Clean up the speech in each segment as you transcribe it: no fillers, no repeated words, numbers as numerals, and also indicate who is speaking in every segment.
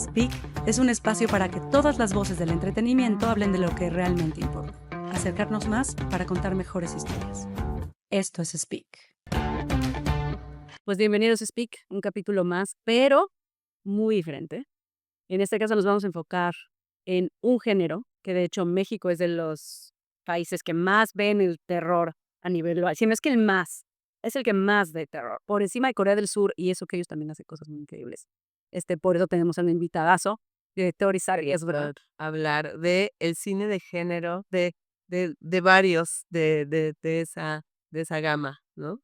Speaker 1: Speak es un espacio para que todas las voces del entretenimiento hablen de lo que realmente importa. Acercarnos más para contar mejores historias. Esto es Speak.
Speaker 2: Pues bienvenidos a Speak, un capítulo más, pero muy diferente. En este caso nos vamos a enfocar en un género, que de hecho México es de los países que más ven el terror a nivel global. Si no es que el más, es el que más de terror. Por encima de Corea del Sur, y eso que ellos también hacen cosas muy increíbles. Por eso tenemos a un invitadazo, director Isaac Esbra.
Speaker 3: Hablar de el cine de género, de varios de esa gama, ¿no?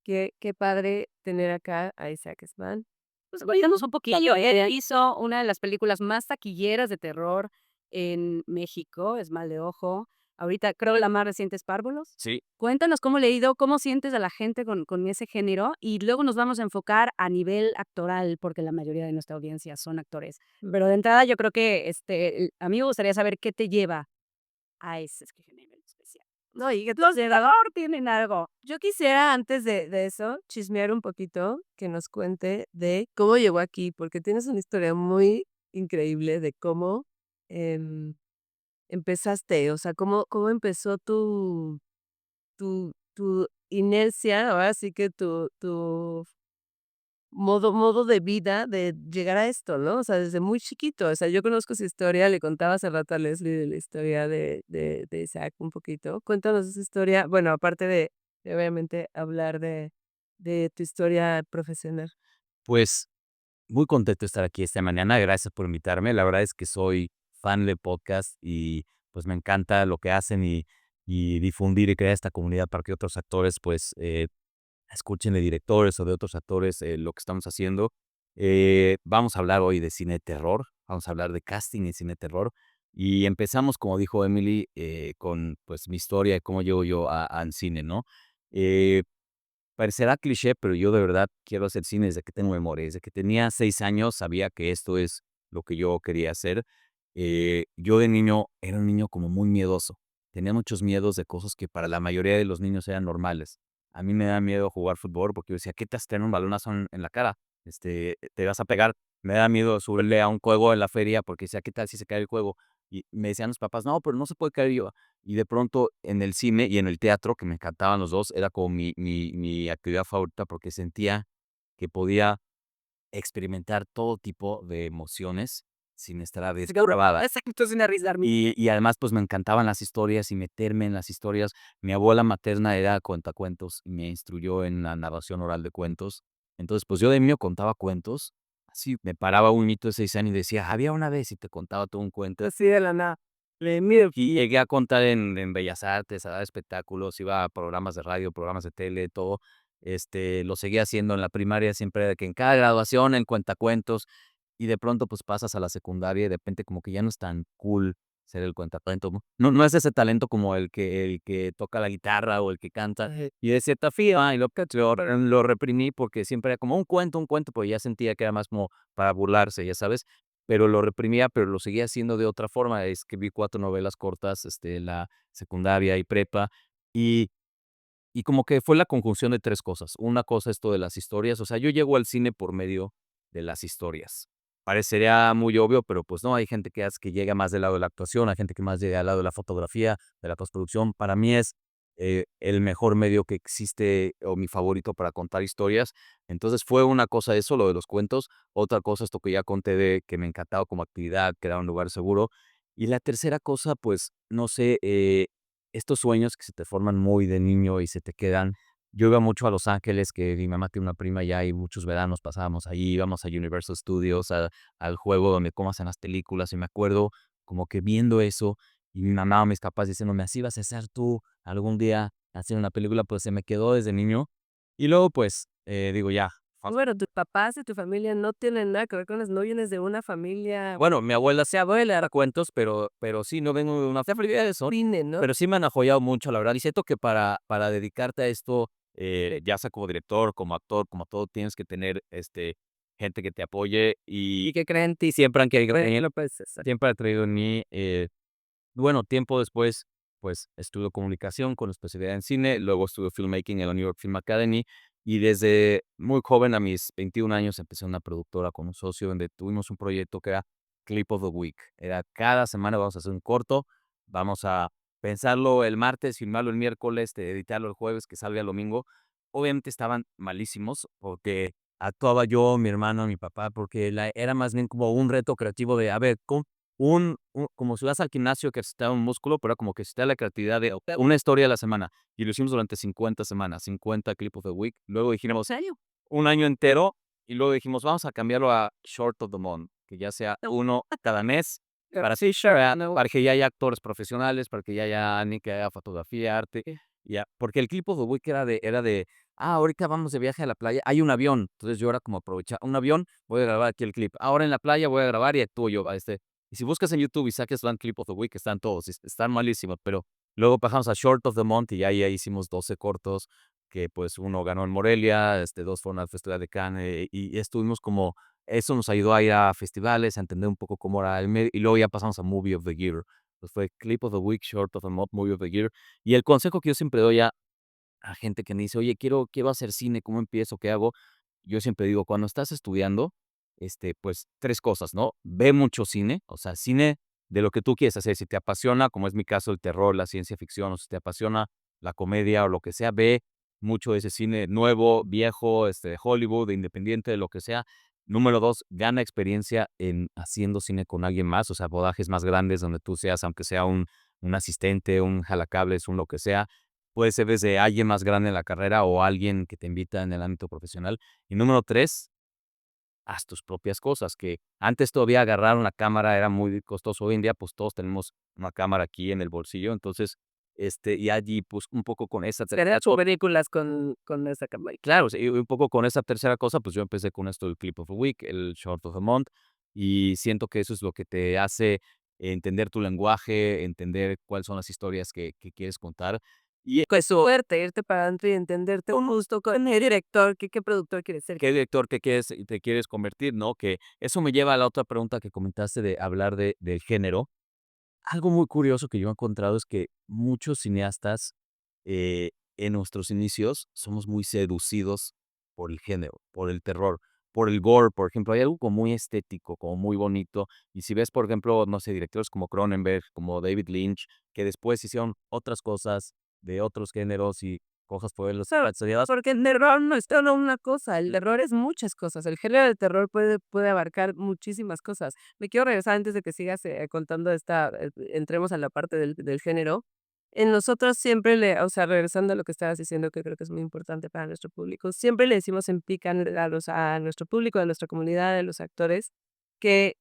Speaker 3: Qué padre tener acá a Isaac Esban.
Speaker 2: Pues cuéntanos un poquillo. Hizo una de las películas más taquilleras de terror en México, es Mal de Ojo. Ahorita creo que la más reciente es Párvulos.
Speaker 4: Sí,
Speaker 2: Cuéntanos cómo le ha ido, cómo sientes a la gente con ese género y luego nos vamos a enfocar a nivel actoral, porque la mayoría de nuestra audiencia son actores. Pero de entrada yo creo que a mí me gustaría saber qué te lleva a ese género en especial.
Speaker 3: No, y que
Speaker 2: Los de terror tienen algo.
Speaker 3: yo quisiera antes de eso chismear un poquito, que nos cuente de cómo llegó aquí, porque tienes una historia muy increíble de cómo em, empezaste, o sea, cómo empezó tu inercia, ahora sí que tu modo de vida de llegar a esto, ¿no? O sea, desde muy chiquito. O sea, yo conozco su historia, le contaba hace rato a Leslie de la historia de Isaac un poquito. Cuéntanos esa historia, bueno, aparte de obviamente hablar de tu historia profesional.
Speaker 4: pues muy contento de estar aquí esta mañana. Gracias por invitarme. La verdad es que soy fan del podcast y pues me encanta lo que hacen y difundir y crear esta comunidad para que otros actores pues escuchen de directores o de otros actores lo que estamos haciendo. Vamos a hablar hoy de cine de terror, vamos a hablar de casting en cine de terror y empezamos, como dijo Emily, con pues mi historia de cómo llego yo al cine, ¿no? Eh, Parecerá cliché, pero yo de verdad quiero hacer cine desde que tengo memoria. Desde que tenía 6 años sabía que esto es lo que yo quería hacer. Yo de niño era un niño como muy miedoso. Tenía muchos miedos de cosas que para la mayoría de los niños eran normales. A mí me da miedo jugar fútbol porque yo decía, ¿qué te hace tener un balonazo en la cara? Te vas a pegar. Me da miedo subirle a un juego en la feria porque decía, ¿qué tal si se cae el juego? Y me decían los papás, no, pero no se puede caer. Y yo, y de pronto en el cine y en el teatro, que me encantaban los dos, era como mi actividad favorita porque sentía que podía experimentar todo tipo de emociones sin estar a veces grabada.
Speaker 2: Exacto, sin arriesgarme.
Speaker 4: Y además, pues me encantaban las historias y meterme en las historias. Mi abuela materna era cuentacuentos y me instruyó en la narración oral de cuentos. Entonces, pues yo de niño contaba cuentos. Así me paraba un niñito de 6 años y decía, había una vez y te contaba todo un cuento.
Speaker 3: Así de la nada. Mira,
Speaker 4: Y llegué a contar en Bellas Artes, a dar espectáculos, iba a programas de radio, programas de tele, todo. Lo seguía haciendo en la primaria, siempre de que en cada graduación, en cuentacuentos, y de pronto pues pasas a la secundaria y de repente como que ya no es tan cool ser el cuentacuentos, ¿no? No es ese talento como el que toca la guitarra o el que canta. Y de cierta forma, y lo reprimí porque siempre era como un cuento, pues ya sentía que era más como para burlarse, ya sabes, pero lo reprimía, pero lo seguía haciendo de otra forma. Escribí 4 novelas cortas, en la secundaria y prepa, y y como que fue la conjunción de 3 cosas. Una cosa, esto de las historias, o sea, yo llego al cine por medio de las historias. Parecería muy obvio, pero pues no, hay gente que llega más del lado de la actuación, hay gente que más llega al lado de la fotografía, de la postproducción. Para mí es, el mejor medio que existe, o mi favorito para contar historias. Entonces, fue una cosa eso, lo de los cuentos, otra cosa, esto que ya conté de que me encantaba como actividad, que era un lugar seguro. Y la tercera cosa, pues, no sé, estos sueños que se te forman muy de niño y se te quedan. Yo iba mucho a Los Ángeles, que mi mamá tiene una prima allá y muchos veranos pasábamos ahí, íbamos a Universal Studios, al juego donde cómo hacen las películas, y me acuerdo como que viendo eso, y mi mamá o mis papás diciéndome: "Así vas a ser tú algún día, hacer una película", pues se me quedó desde niño. Y luego, pues, digo, ya.
Speaker 3: bueno, tus papás y tu familia no tienen nada que ver con eso, no vienes de una familia
Speaker 4: Bueno, mi abuela sí, abuela era cuentos, pero sí, no vengo de una familia de eso.
Speaker 3: cine, ¿no?
Speaker 4: Pero sí me han apoyado mucho, la verdad, y siento que para dedicarte a esto, ya sea como director, como actor, como todo, tienes que tener, gente que te apoye y que cree en ti, siempre han querido creer,
Speaker 3: Pues, exacto.
Speaker 4: siempre ha creído en mí. Bueno, tiempo después, pues, estudio comunicación con especialidad en cine, luego estudio filmmaking en la New York Film Academy, Y desde muy joven, a mis 21 años, empecé una productora con un socio donde tuvimos un proyecto que era Clip of the Week. Era cada semana vamos a hacer un corto, vamos a pensarlo el martes, filmarlo el miércoles, editarlo el jueves, que salga el domingo. Obviamente estaban malísimos porque actuaba yo, mi hermano, mi papá, porque era más bien como un reto creativo de, a ver, como si vas al gimnasio que ejercitar un músculo, pero era como que está la creatividad de una historia a la semana. Y lo hicimos durante 50 semanas, 50 Clip of the Week. Luego dijimos,
Speaker 2: ¿Serio?
Speaker 4: un año entero, y luego dijimos, vamos a cambiarlo a Short of the Month, que ya sea uno cada mes, para para que ya haya actores profesionales, para que ya haya alguien que haga fotografía, arte, ya, porque el Clip of the Week era de, ahorita vamos de viaje a la playa, hay un avión, entonces yo era como aprovechar, un avión, voy a grabar aquí el clip, ahora en la playa voy a grabar y actúo yo, y si buscas en YouTube y saques Van Clip of the Week, están todos, están malísimos, pero luego pasamos a Short of the Month y ya ahí hicimos 12 cortos, que pues uno ganó en Morelia, dos fueron al Festival de Cannes, y estuvimos como, eso nos ayudó a ir a festivales, a entender un poco cómo era el medio, y luego ya pasamos a Movie of the Year. Pues fue Clip of the Week, Short of the Month, Movie of the Year. Y el consejo que yo siempre doy a gente que me dice, oye, quiero hacer cine, ¿cómo empiezo? ¿Qué hago? Yo siempre digo, cuando estás estudiando, pues 3 cosas, ¿no? Ve mucho cine, o sea, cine de lo que tú quieres hacer. Si te apasiona, como es mi caso, el terror, la ciencia ficción, o si te apasiona la comedia o lo que sea, ve mucho de ese cine nuevo, viejo, de Hollywood, de independiente, de lo que sea. Número 2, gana experiencia en haciendo cine con alguien más, o sea, rodajes más grandes donde tú seas, aunque sea un asistente, un jalacables, un lo que sea. Puede ser desde alguien más grande en la carrera o alguien que te invita en el ámbito profesional. Y número 3, haz tus propias cosas, que antes todavía agarrar una cámara era muy costoso. Hoy en día, pues todos tenemos una cámara aquí en el bolsillo. Entonces, y allí, pues un poco con esa tercera
Speaker 3: Crear películas con esa cámara.
Speaker 4: claro, sí, y un poco con esa tercera cosa, pues yo empecé con esto del Clip of the Week, el Short of the Month, y siento que eso es lo que te hace entender tu lenguaje, entender cuáles son las historias que quieres contar. Y
Speaker 3: Pues suerte, irte para adentro y entenderte un gusto con el director, qué productor quieres ser.
Speaker 4: qué director te quieres convertir, ¿no? Que eso me lleva a la otra pregunta que comentaste de hablar del género. Algo muy curioso que yo he encontrado es que muchos cineastas, en nuestros inicios somos muy seducidos por el género, por el terror, por el gore, por ejemplo. Hay algo como muy estético, como muy bonito. Y si ves, por ejemplo, no sé, directores como Cronenberg, como David Lynch, que después hicieron otras cosas de otros géneros y cosas por el
Speaker 3: Sabes, porque el terror no es solo una cosa, el terror es muchas cosas. El género de terror puede abarcar muchísimas cosas. Me quiero regresar antes de que sigas contando entremos a la parte del género. En nosotros siempre o sea, regresando a lo que estabas diciendo, que creo que es muy importante para nuestro público, siempre le decimos en pican a nuestro público, a nuestra comunidad, a los actores, que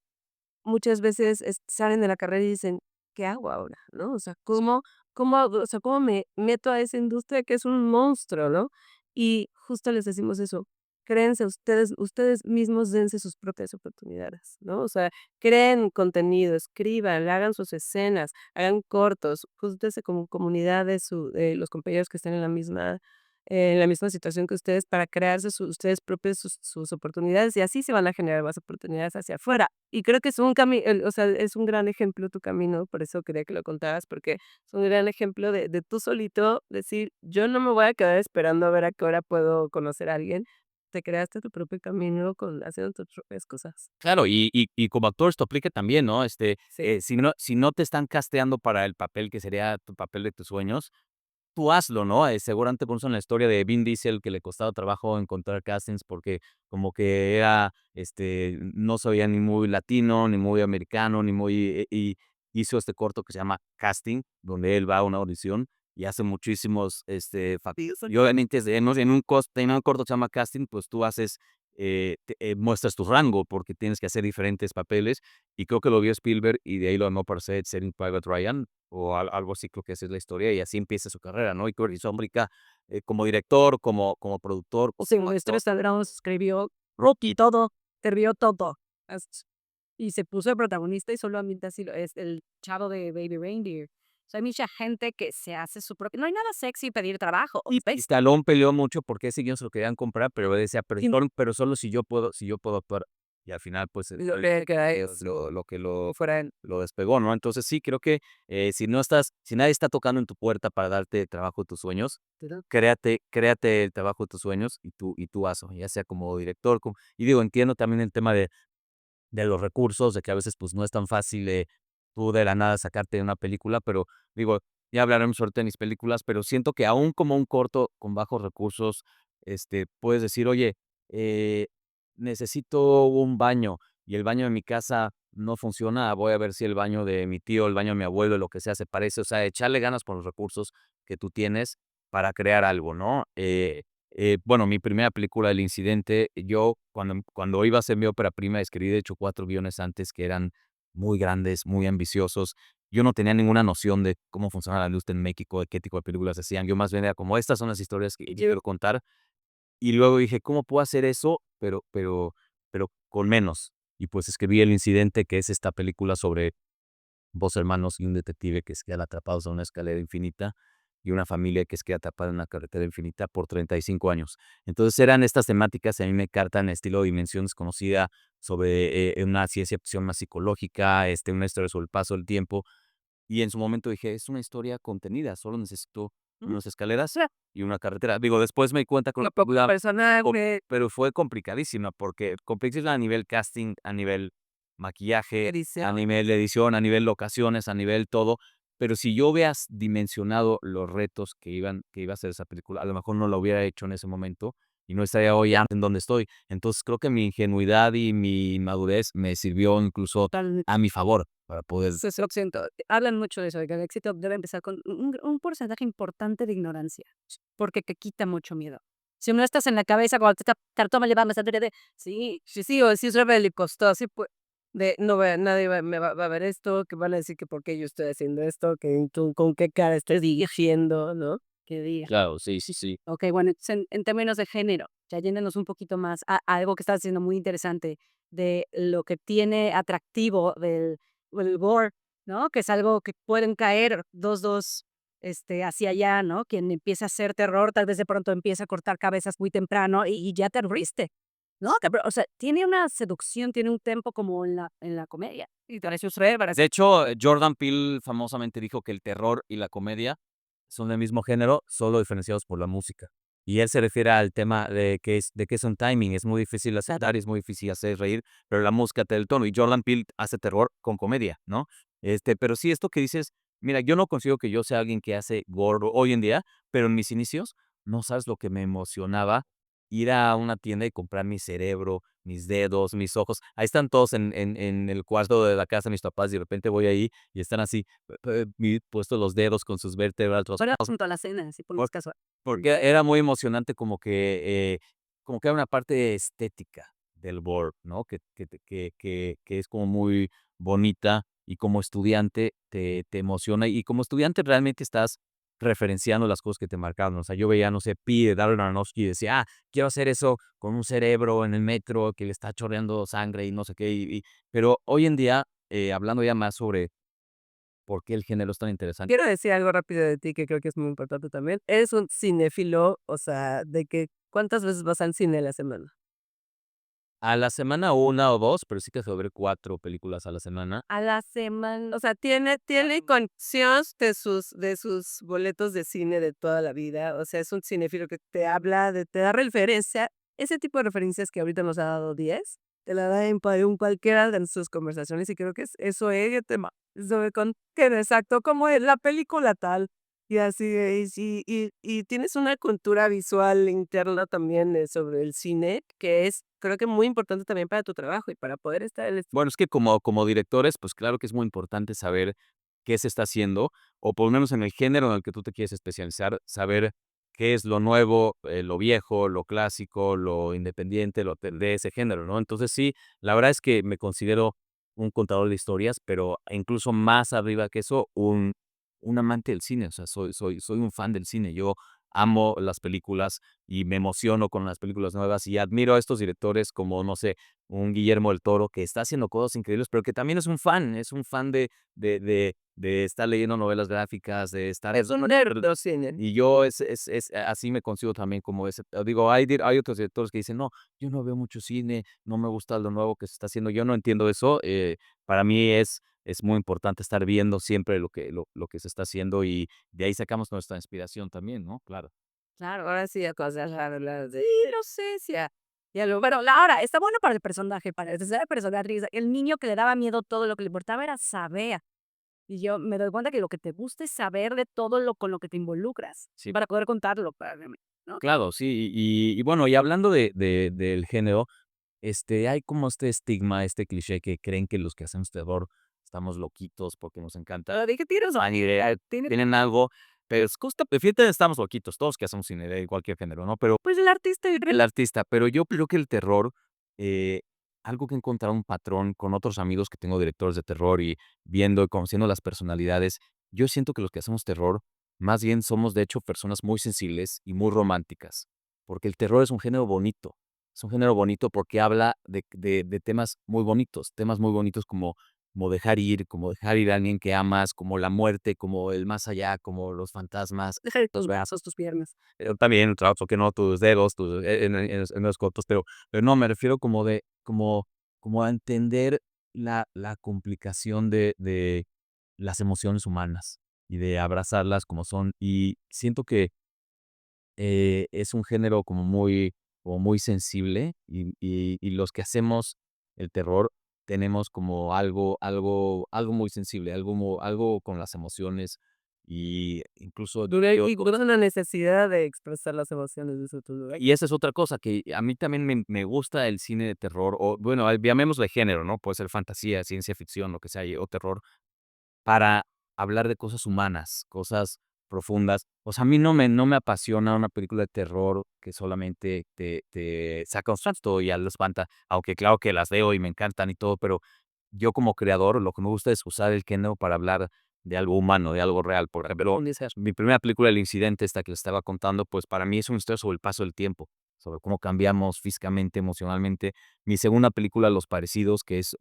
Speaker 3: muchas veces salen de la carrera y dicen, ¿qué hago ahora? ¿No? O sea, o sea, ¿cómo me meto a esa industria que es un monstruo, ¿no? Y justo les decimos eso, créense ustedes mismos dense sus propias oportunidades, ¿no? O sea, creen contenido, escriban, hagan sus escenas, hagan cortos, júntense como comunidad de los compañeros que están en la misma situación que ustedes para crearse ustedes propios sus oportunidades y así se van a generar más oportunidades hacia afuera. Y creo que es un camino, o sea, es un gran ejemplo tu camino, por eso quería que lo contaras, porque es un gran ejemplo de tú solito decir, yo no me voy a quedar esperando a ver a qué hora puedo conocer a alguien. Te creaste tu propio camino haciendo tus propias cosas.
Speaker 4: claro, y como actor esto aplica también, ¿no?
Speaker 3: Sí.
Speaker 4: Si no te están casteando para el papel que sería tu papel de tus sueños, tú hazlo, ¿no? Seguramente por eso en la historia de Vin Diesel que le costaba trabajo encontrar castings porque como que era, no se veía ni muy latino, ni muy americano, ni muy, y hizo este corto que se llama Casting, donde él va a una audición y hace muchísimos, y obviamente en un corto que se llama Casting, pues tú haces, muestras tu rango porque tienes que hacer diferentes papeles y creo que lo vio Spielberg y de ahí lo llamó para hacer Saving Private Ryan o algo así, creo que esa es la historia, y así empieza su carrera, ¿no? Y creo que hizo América como director, como productor,
Speaker 2: O sea,
Speaker 4: como
Speaker 2: nuestro
Speaker 4: actor.
Speaker 2: Ramos escribió Rocky todo, escribió todo. Y se puso de protagonista y solamente así es el chavo de Baby Reindeer. O sea, hay mucha gente que se hace su propio. No hay nada sexy pedir trabajo.
Speaker 4: Y Stallone peleó mucho porque ese guion se lo querían comprar, pero él decía, pero solo si yo puedo actuar. y al final, pues,
Speaker 3: Lo que es
Speaker 4: lo que lo
Speaker 3: fuera en
Speaker 4: lo despegó, ¿no? Entonces sí, creo que, si nadie está tocando en tu puerta para darte el trabajo de tus sueños, créate el trabajo de tus sueños y tú hazlo, ya sea como director, y digo, entiendo también el tema de los recursos, de que a veces, pues, no es tan fácil, tú de la nada sacarte una película, pero digo, ya hablaremos ahorita de mis películas, pero siento que aún como un corto con bajos recursos, puedes decir: "Oye, eh, necesito un baño, y el baño de mi casa no funciona, voy a ver si el baño de mi tío, el baño de mi abuelo, lo que sea, se parece". O sea, echarle ganas con los recursos que tú tienes para crear algo, ¿no? Bueno, mi primera película, El Incidente, yo cuando iba a hacer mi ópera prima, escribí de hecho 4 guiones antes que eran muy grandes, muy ambiciosos. Yo no tenía ninguna noción de cómo funciona la industria en México, de qué tipo de películas hacían. Yo más bien era como, estas son las historias que yo quiero contar. Y luego dije, ¿cómo puedo hacer eso, pero con menos? Y pues escribí El Incidente, que es esta película sobre 2 hermanos y un detective que se quedan atrapados en una escalera infinita, y una familia que se queda atrapada en una carretera infinita por 35 años. Entonces, eran estas temáticas, y a mí me encantan, estilo Dimensión Desconocida, sobre, una ciencia ficción más psicológica, una historia sobre el paso del tiempo. Y en su momento dije: "Es una historia contenida, solo necesito
Speaker 3: ujú,
Speaker 4: unas escaleras y una carretera". Digo, después me di cuenta que
Speaker 3: lo poco personaje,
Speaker 4: pero fue complicadísima, porque complicadísima a nivel casting, a nivel maquillaje, a
Speaker 3: edición.
Speaker 4: nivel de edición, a nivel locaciones, a nivel todo. Pero si yo hubieras dimensionado los retos que iba a ser esa película, a lo mejor no lo hubiera hecho en ese momento y no estaría hoy en donde estoy. Entonces, creo que mi ingenuidad y mi madurez me sirvió incluso
Speaker 2: Totalmente.
Speaker 4: a mi favor para poder.
Speaker 2: Eso es lo que siento. Hablan mucho de eso, de que el éxito debe empezar con un porcentaje importante de ignorancia, porque te quita mucho miedo. Si no estás en la cabeza cuando te está toma le vamos a de sí,
Speaker 3: Sí, sí, o si es rebelde y costoso, así pues, de no ve nadie va a ver esto, que van a decir que por qué yo estoy haciendo esto, que tú con qué cara estás dirigiendo, ¿no?
Speaker 2: que diga.
Speaker 4: Claro, sí, sí, sí.
Speaker 2: Okey, bueno, entonces en términos de género, ya yéndonos un poquito más a algo que estás diciendo muy interesante, de lo que tiene atractivo del gore, ¿no? Que es algo que pueden caer dos, hacia allá, ¿no? Quien empieza a hacer terror, tal vez de pronto empieza a cortar cabezas muy temprano y ya te aburriste, ¿no? O sea, tiene una seducción, tiene un tempo como en la comedia. Y te sus
Speaker 4: De hecho, Jordan Peele famosamente dijo que el terror y la comedia son del mismo género, solo diferenciados por la música. Y él se refiere al tema de que es un timing, es muy difícil aceptar y es muy difícil hacer reír, pero la música te da el tono. Y Jordan Peele hace terror con comedia, ¿no? Pero sí, esto que dices, mira, yo no consigo que yo sea alguien que hace gore hoy en día, pero en mis inicios, no sabes lo que me emocionaba ir a una tienda y comprar mi cerebro, mis dedos, mis ojos. Ahí están todos en el cuarto de la casa de mis papás, y de repente voy ahí y están así, puestos los dedos con sus vértebras, los
Speaker 2: Ahora junto a la cena, si
Speaker 4: por
Speaker 2: ponemos caso.
Speaker 4: porque era muy emocionante como que era una parte estética del board, ¿no? Que es como muy bonita, y como estudiante te emociona, y como estudiante realmente estás referenciando las cosas que te marcaron. O sea, yo veía, no sé, Pi de Darren Aronofsky y decía: quiero hacer eso con un cerebro en el metro que le está chorreando sangre y no sé qué. Pero hoy en día, hablando ya más sobre por qué el género es tan interesante.
Speaker 3: Quiero decir algo rápido de ti que creo que es muy importante también. Eres un cinéfilo, o sea, de que, ¿cuántas veces vas al cine a la semana?
Speaker 4: A la semana una o 2, pero sí que sobre 4 películas a la semana.
Speaker 3: A la semana, o sea, tiene conexión de sus boletos de cine de toda la vida, o sea, es un cinéfilo que te habla te da referencia, ese tipo de referencias que ahorita nos ha dado 10 te la da en cualquiera de sus conversaciones, y creo que es eso es el tema, sobre con que exacto, como es la película tal, y así es, y tienes una cultura visual interna también, sobre el cine, que es, creo que muy importante también para tu trabajo y para poder estar en el
Speaker 4: Bueno, es que como directores, pues claro que es muy importante saber qué se está haciendo, o por lo menos en el género en el que tú te quieres especializar, saber qué es lo nuevo, lo viejo, lo clásico, lo independiente, de ese género, ¿no? Entonces sí, la verdad es que me considero un contador de historias, pero incluso más arriba que eso, un amante del cine. O sea, soy un fan del cine. Yo amo las películas y me emociono con las películas nuevas y admiro a estos directores como, no sé, un Guillermo del Toro que está haciendo cosas increíbles, pero que también es un fan de estar leyendo novelas gráficas, de estar...
Speaker 3: Es un nerd del cine.
Speaker 4: Y yo así me consigo también como ese. Digo, hay otros directores que dicen, no, yo no veo mucho cine, no me gusta lo nuevo que se está haciendo. Yo no entiendo eso. Para mí es muy importante estar viendo siempre lo que se está haciendo y de ahí sacamos nuestra inspiración también, ¿no? Claro.
Speaker 3: Claro, ahora sí a cosas raras. Sí, no sé si
Speaker 2: Pero ahora, está bueno para el personaje, para el personaje. El niño que le daba miedo, todo lo que le importaba era saber. Y yo me doy cuenta que lo que te gusta es saber de todo lo con lo que te involucras,
Speaker 4: Sí,
Speaker 2: para poder contarlo, para mí, ¿no?
Speaker 4: claro, sí. Y bueno, y hablando del género, hay como este estigma, este cliché que creen que los que hacemos terror estamos loquitos porque nos encanta. Dije, tienes una idea, tienen algo, pero es justo, fíjate, estamos loquitos, todos que hacemos cine de cualquier género, ¿no? Pero
Speaker 2: Pues
Speaker 4: el artista, pero yo creo que el terror, eh, algo que he encontrado un patrón con otros amigos que tengo directores de terror y viendo y conociendo las personalidades, yo siento que los que hacemos terror, más bien somos de hecho personas muy sensibles y muy románticas, porque el terror es un género bonito. Es un género bonito porque habla de temas muy bonitos como dejar ir a alguien que amas, como la muerte, como el más allá, como los fantasmas.
Speaker 2: deja tus brazos, tus piernas.
Speaker 4: También, claro, que no, tus dedos, en los cotos, pero no, me refiero como a entender la complicación de las emociones humanas y de abrazarlas como son. Y siento que es un género como muy sensible y los que hacemos el terror tenemos como algo muy sensible, algo con las emociones y incluso
Speaker 3: y con una necesidad de expresar las emociones de eso tú.
Speaker 4: y esa es otra cosa que a mí también me gusta el cine de terror, o bueno, llamémosle género, ¿no? Puede ser fantasía, ciencia ficción, lo que sea, o terror, para hablar de cosas humanas, cosas profundas. O sea, a mí no me apasiona una película de terror que solamente te saca un susto y ya lo espanta, aunque claro que las veo y me encantan y todo, pero yo como creador lo que me gusta es usar el género para hablar de algo humano, de algo real. Por ejemplo, mi primera película, El Incidente, esta que les estaba contando, pues para mí es una historia sobre el paso del tiempo, sobre cómo cambiamos físicamente, emocionalmente. Mi segunda película, Los Parecidos, que es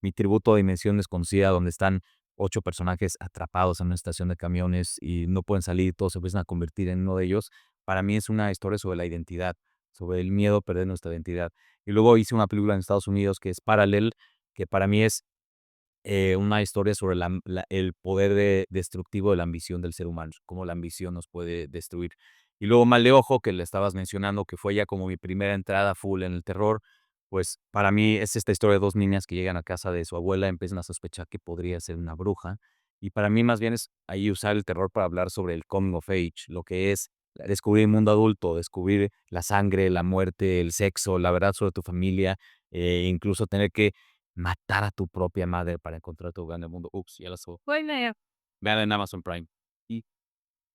Speaker 4: mi tributo a Dimensión Desconocida, donde están 8 personajes atrapados en una estación de camiones y no pueden salir, todos se empiezan a convertir en uno de ellos. Para mí es una historia sobre la identidad, sobre el miedo a perder nuestra identidad. Y luego hice una película en Estados Unidos que es Parallel, que para mí es una historia sobre el poder destructivo de la ambición del ser humano, cómo la ambición nos puede destruir. Y luego Mal de Ojo, que le estabas mencionando, que fue ya como mi primera entrada full en el terror, pues para mí es esta historia de dos niñas que llegan a casa de su abuela, empiezan a sospechar que podría ser una bruja. Y para mí más bien es ahí usar el terror para hablar sobre el coming of age, lo que es descubrir el mundo adulto, descubrir la sangre, la muerte, el sexo, la verdad sobre tu familia, incluso tener que matar a tu propia madre para encontrar tu lugar en el mundo. Ups, ya la subo.
Speaker 2: Bueno,
Speaker 4: Vean en Amazon Prime. Y,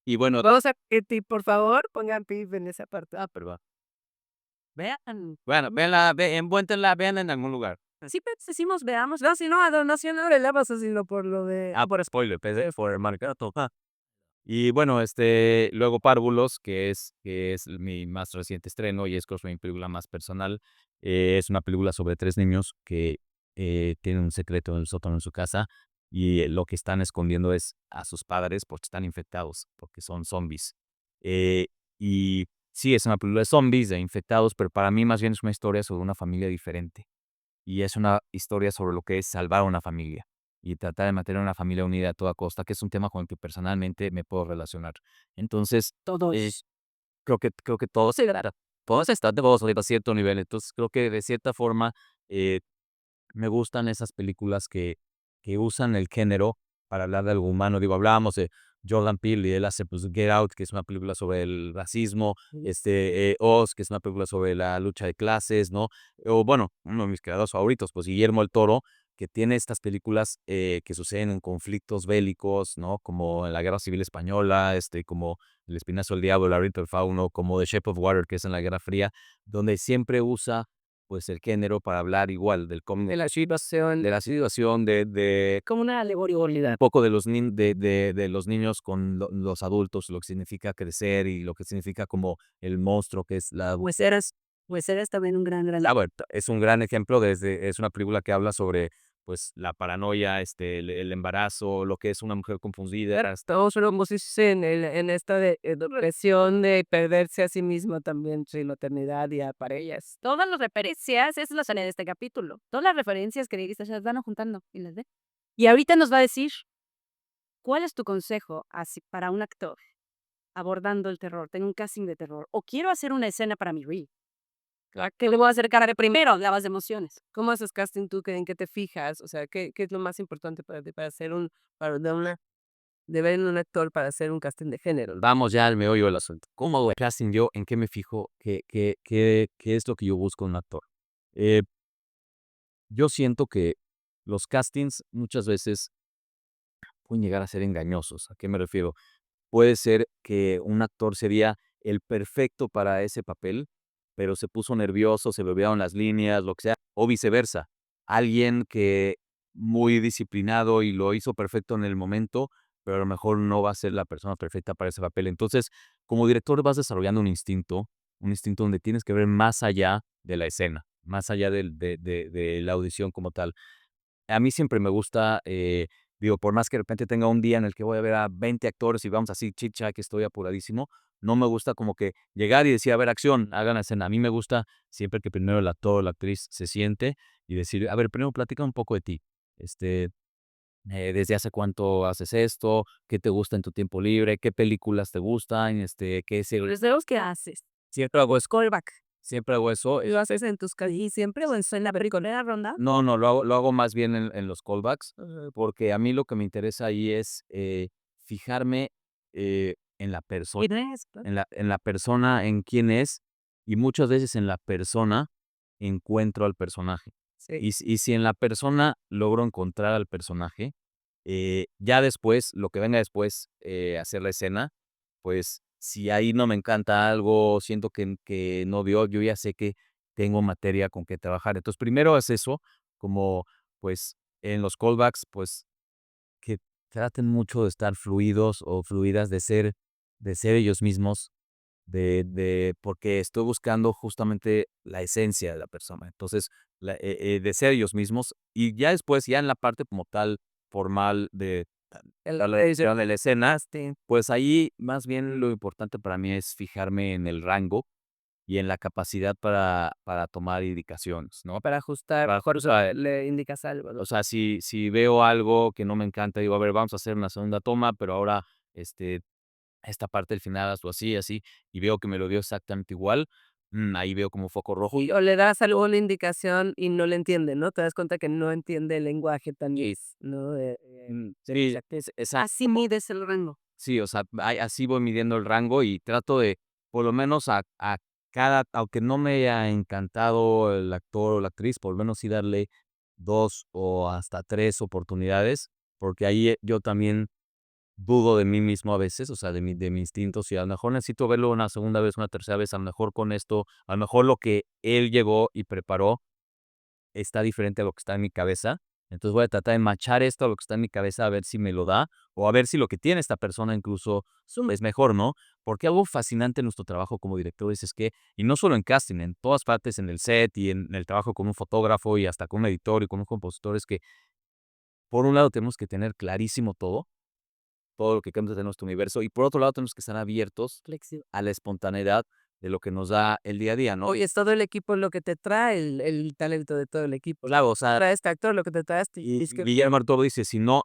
Speaker 4: y bueno,
Speaker 3: Vamos a que por favor pongan pip en esa parte.
Speaker 4: perdón.
Speaker 2: vean.
Speaker 4: Bueno, encuéntrenla, vean en algún lugar.
Speaker 2: Sí, pues decimos, veamos.
Speaker 3: No, si no, a donación no le paso, sino por lo de.
Speaker 4: Por spoiler, por marcar todo. Y bueno, luego Párvulos, que es mi más reciente estreno y es creo que mi película más personal. Es una película sobre tres niños que tienen un secreto en el sótano de su casa y lo que están escondiendo es a sus padres porque están infectados, porque son zombies. Eh, y sí, es una película de zombies, de infectados, pero para mí más bien es una historia sobre una familia diferente. Y es una historia sobre lo que es salvar a una familia y tratar de mantener una familia unida a toda costa, que es un tema con el que personalmente me puedo relacionar. Entonces,
Speaker 2: Todos.
Speaker 4: creo que todos se trata, todos están de voz a cierto nivel. Entonces, creo que de cierta forma eh, me gustan esas películas que usan el género para hablar de algo humano. Digo, hablábamos de Jordan Peele y él hace pues, Get Out, que es una película sobre el racismo, Oz, que es una película sobre la lucha de clases, ¿no? O bueno, uno de mis creadores favoritos, pues Guillermo el Toro, que tiene estas películas que suceden en conflictos bélicos, ¿no? Como en la Guerra Civil Española, como El Espinazo del Diablo, El laberinto del fauno, como The Shape of Water, que es en la Guerra Fría, donde siempre usa pues el género para hablar igual del cómic,
Speaker 3: De la situación.
Speaker 4: de la situación, de
Speaker 2: Como una alegoría.
Speaker 4: un poco de los, de los niños con los adultos, lo que significa crecer y lo que significa como el monstruo que es la...
Speaker 2: Pues eres también un gran
Speaker 4: Bueno, es un gran ejemplo, es una película que habla sobre pues la paranoia, el embarazo, lo que es una mujer confundida.
Speaker 3: Todos somos en esta depresión de perderse a sí mismo también sin la eternidad y a parejas.
Speaker 2: Todas las referencias, eso es lo sale de este capítulo. Todas las referencias que dijiste se las van juntando y las de. Y ahorita nos va a decir cuál es tu consejo así para un actor abordando el terror. Tengo un casting de terror o quiero hacer una escena para mi reel. ¿A qué le voy a hacer cara de primero? Hablabas de emociones.
Speaker 3: ¿Cómo haces casting tú? ¿En qué te fijas? O sea, ¿qué es lo más importante para ti para hacer de ver en un actor para hacer un casting de género?
Speaker 4: Vamos ya al meollo del asunto. ¿Cómo hago el casting yo? ¿En qué me fijo? ¿Qué es lo que yo busco en un actor? Eh, yo siento que los castings muchas veces pueden llegar a ser engañosos. ¿A qué me refiero? Puede ser que un actor sería el perfecto para ese papel, pero se puso nervioso, se le olvidaron las líneas, lo que sea, o viceversa. Alguien que muy disciplinado y lo hizo perfecto en el momento, pero a lo mejor no va a ser la persona perfecta para ese papel. Entonces, como director vas desarrollando un instinto donde tienes que ver más allá de la escena, más allá de la audición como tal. A mí siempre me gusta, digo, por más que de repente tenga un día en el que voy a ver a 20 actores y vamos así, chicha, que estoy apuradísimo, no me gusta como que llegar y decir, a ver, acción, hagan la escena. A mí me gusta siempre que primero el actor o la actriz se siente y decir, a ver, primero platica un poco de ti. Este, ¿Desde hace cuánto haces esto? ¿Qué te gusta en tu tiempo libre? ¿Qué películas te gustan? ¿Qué series?
Speaker 2: Los dedos que haces.
Speaker 4: Siempre hago eso.
Speaker 2: Callback.
Speaker 4: Siempre hago eso.
Speaker 3: ¿Y lo haces en tus calles?
Speaker 2: Y siempre o en la primera ronda.
Speaker 4: No, no, lo hago más bien en los callbacks, porque a mí lo que me interesa ahí es fijarme en la persona, en la persona, en quién es, y muchas veces en la persona encuentro al personaje.
Speaker 3: Sí.
Speaker 4: Y si en la persona logro encontrar al personaje, ya después, lo que venga después, hacer la escena, pues si ahí no me encanta algo, siento que no dio, yo ya sé que tengo materia con que trabajar. Entonces, primero es eso, como pues en los callbacks, pues que traten mucho de estar fluidos o fluidas, de ser ellos mismos, porque estoy buscando justamente la esencia de la persona. Entonces, de ser ellos mismos y ya después, ya en la parte como tal, formal de la escena, pues ahí más bien lo importante para mí es fijarme en el rango y en la capacidad para tomar indicaciones, ¿no?
Speaker 3: Para ajustar,
Speaker 4: Para
Speaker 3: mejor
Speaker 4: ajustar.
Speaker 3: le indicas algo, ¿no?
Speaker 4: O sea, si veo algo que no me encanta, digo, a ver, vamos a hacer una segunda toma, pero ahora, esta parte del final hazlo así, así, y veo que me lo dio exactamente igual, ahí veo como foco rojo.
Speaker 3: O le das alguna indicación y no le entiende, ¿no? Te das cuenta que no entiende el lenguaje tan ¿no?
Speaker 4: Sí, exacto.
Speaker 2: Así mides el rango.
Speaker 4: Sí, o sea, así voy midiendo el rango y trato de, por lo menos a cada, aunque no me haya encantado el actor o la actriz, por lo menos sí darle 2 o hasta 3 oportunidades, porque ahí yo también dudo de mí mismo a veces, o sea, de mi instintos, y a lo mejor necesito verlo una segunda vez, una tercera vez, a lo mejor con esto, a lo mejor lo que él llevó y preparó está diferente a lo que está en mi cabeza. Entonces voy a tratar de machar esto a lo que está en mi cabeza a ver si me lo da o a ver si lo que tiene esta persona incluso es mejor, ¿no? Porque algo fascinante en nuestro trabajo como directores es que, y no solo en casting, en todas partes, en el set y en el trabajo con un fotógrafo y hasta con un editor y con un compositor, es que por un lado tenemos que tener clarísimo todo lo que queremos de nuestro universo y por otro lado tenemos que estar abiertos
Speaker 2: Flexible.
Speaker 4: a la espontaneidad de lo que nos da el día a día, ¿no?
Speaker 3: Oye, es todo el equipo lo que te trae, el talento de todo el equipo.
Speaker 4: Claro, o sea,
Speaker 3: Trae este actor lo que te trae
Speaker 4: y
Speaker 3: es que
Speaker 4: Guillermo Arturo dice, si no,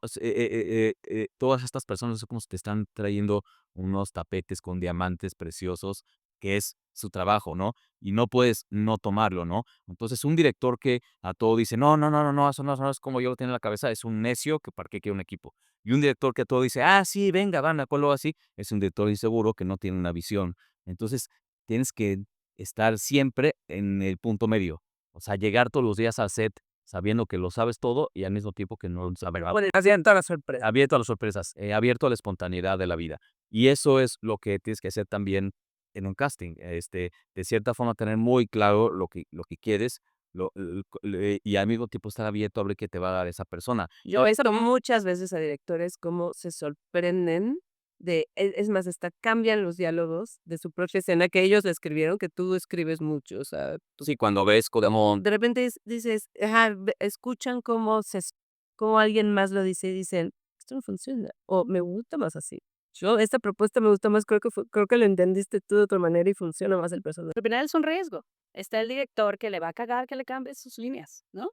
Speaker 4: todas estas personas es como si te están trayendo unos tapetes con diamantes preciosos, que es su trabajo, ¿no? Y no puedes no tomarlo, ¿no? Entonces, un director que a todo dice, no, no, no, no, no, eso no es como yo lo tengo en la cabeza, es un necio que para qué quiere un equipo. Y un director que a todo dice, ah, sí, venga, van, acuerdo así, es un director inseguro que no tiene una visión. Entonces, tienes que estar siempre en el punto medio. O sea, llegar todos los días al set sabiendo que lo sabes todo y al mismo tiempo que no lo sabes.
Speaker 3: bueno, hacían toda la sorpresa.
Speaker 4: Abierto a las sorpresas, abierto a la espontaneidad de la vida. Y eso es lo que tienes que hacer también en un casting. De cierta forma, tener muy claro lo que quieres, y al mismo tiempo estar abierto a ver qué te va a dar esa persona.
Speaker 3: Yo he visto muchas veces a directores cómo se sorprenden es más, hasta cambian los diálogos de su propia escena que ellos le escribieron, que tú escribes mucho, o sea,
Speaker 4: Sí, cuando ves como
Speaker 3: de repente dices, ajá, escuchan cómo alguien más lo dice y dicen, esto no funciona, o me gusta más así. Yo, esta propuesta me gusta más, creo que lo entendiste tú de otra manera y funciona más el personaje.
Speaker 2: Al final es un riesgo. Está el director que le va a cagar que le cambies sus líneas, ¿no?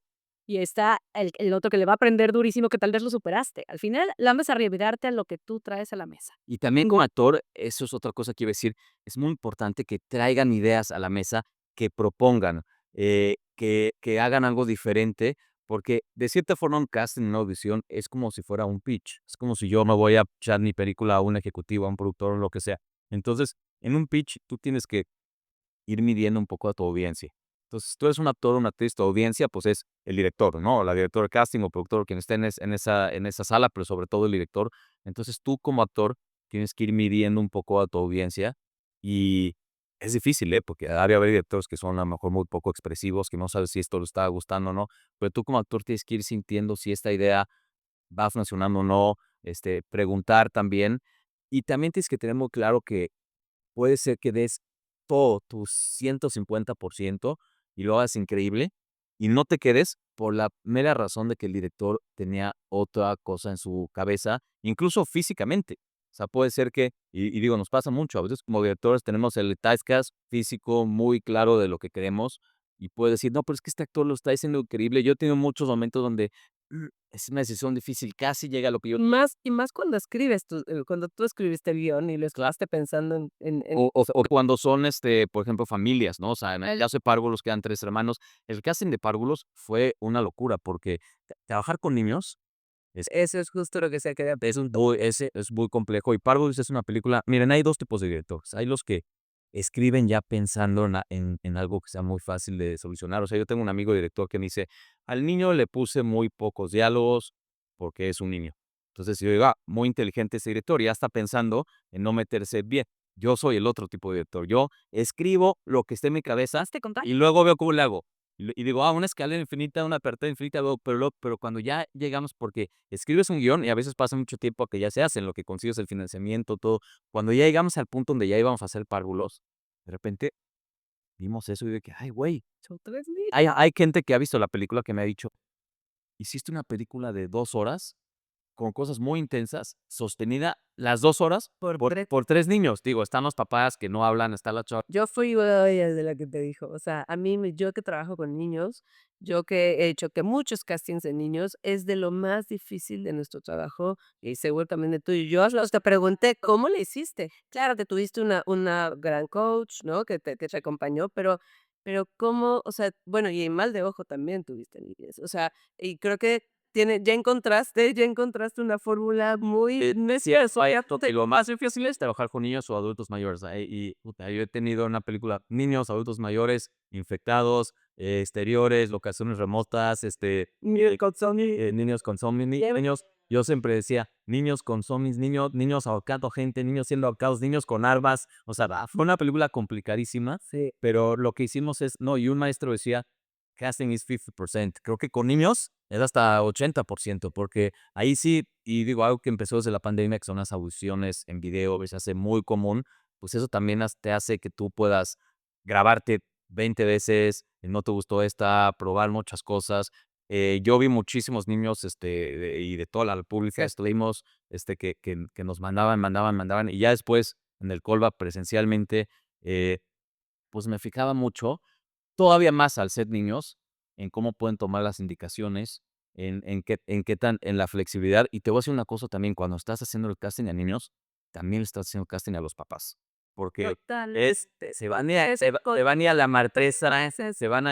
Speaker 2: Y está el otro que le va a aprender durísimo que tal vez lo superaste. Al final, vamos a revirarte a lo que tú traes a la mesa.
Speaker 4: Y también como actor, eso es otra cosa que iba a decir, es muy importante que traigan ideas a la mesa, que propongan, que hagan algo diferente, porque de cierta forma un casting, una audición, es como si fuera un pitch. Es como si yo me voy a echar mi película a un ejecutivo, a un productor, o lo que sea. Entonces, en un pitch, tú tienes que ir midiendo un poco a tu audiencia. Entonces, si tú eres un actor o una actriz, tu audiencia, pues es el director, ¿no? La directora de casting o productor, quien esté en esa sala, pero sobre todo el director. Entonces, tú como actor tienes que ir midiendo un poco a tu audiencia y es difícil, ¿eh? Porque ha de haber directores que son a lo mejor muy poco expresivos, que no sabes si esto le está gustando o no, pero tú como actor tienes que ir sintiendo si esta idea va funcionando o no, preguntar también. Y también tienes que tener muy claro que puede ser que des todo tu 150% y lo hagas increíble, y no te quedes por la mera razón de que el director tenía otra cosa en su cabeza, incluso físicamente. O sea, puede ser que, y digo, nos pasa mucho, a veces como directores tenemos el typecast físico muy claro de lo que queremos, y puede decir: "No, pero es que este actor lo está diciendo increíble". Yo he tenido muchos momentos donde, es una decisión difícil, casi llega a lo que yo
Speaker 3: Y más cuando escribes cuando tú escribiste el guión y lo escribiste pensando
Speaker 4: o cuando son, por ejemplo, familias, ¿no? O sea, en el caso de Párvulos quedan 3 hermanos. El casting de Párvulos fue una locura, porque trabajar con niños
Speaker 3: eso es justo lo que se quería.
Speaker 4: es muy complejo, y Párvulos es una película. Miren, hay 2 tipos de directores. Hay los que escriben ya pensando en algo que sea muy fácil de solucionar. O sea, yo tengo un amigo director que me dice: "Al niño le puse muy pocos diálogos porque es un niño". Entonces, yo digo: "Ah, muy inteligente ese director, ya está pensando en no meterse bien". Yo soy el otro tipo de director. Yo escribo lo que esté en mi cabeza
Speaker 2: Hazte contar.
Speaker 4: y luego veo cómo le hago. Y digo: "Ah, una escalera infinita, una apertura infinita", pero cuando ya llegamos, porque escribes un guión y a veces pasa mucho tiempo a que ya se hace, en lo que consigues el financiamiento, todo. Cuando ya llegamos al punto donde ya íbamos a hacer Párvulos, de repente vimos eso y de que: "Ay, güey".
Speaker 3: Son 3,000.
Speaker 4: Hay gente que ha visto la película que me ha dicho: "Hiciste una película de 2 horas con cosas muy intensas, sostenida las 2 horas
Speaker 3: Por
Speaker 4: por
Speaker 3: 3.
Speaker 4: por 3 niños". Digo, están los papás que no hablan, está la chava.
Speaker 3: Yo fui ella de la que te dijo, o sea, yo que trabajo con niños, yo que he hecho que muchos castings de niños, es de lo más difícil de nuestro trabajo y seguro también de tuyo. Yo hasta pregunté, ¿cómo le hiciste? Claro que tuviste una gran coach, ¿no? Que te acompañó, pero ¿cómo? O sea, bueno, y en Mal de Ojo también tuviste niñez, o sea, y creo que ya encontraste una fórmula muy
Speaker 4: Decía eso, y lo más difícil es trabajar con niños o adultos mayores. Y puta, yo he tenido una película, niños, adultos mayores, infectados, exteriores, locaciones remotas, niños con zombies, niños. Yo siempre decía, niños con zombies, niños ahorcando gente, niños siendo ahorcados, niños con armas. O sea, fue una película complicadísima,
Speaker 3: Sí.
Speaker 4: pero lo que hicimos es, no, y un maestro decía, casting is 50%. Creo que con niños es hasta 80%, porque ahí sí, y digo, algo que empezó desde la pandemia, que son las audiciones en video, que se hace muy común, pues eso también te hace que tú puedas grabarte 20 veces, no te gustó esta, probar muchas cosas. Yo vi muchísimos niños, y de toda la república, estuvimos, que nos mandaban, y ya después, en el callback presencialmente, pues me fijaba mucho, todavía más al ser niños, en cómo pueden tomar las indicaciones, en la flexibilidad. Y te voy a decir una cosa también, cuando estás haciendo el casting a niños, también le estás haciendo casting a los papás, porque
Speaker 3: Total.
Speaker 4: se van a ir a la martresa,
Speaker 3: Ese
Speaker 4: se van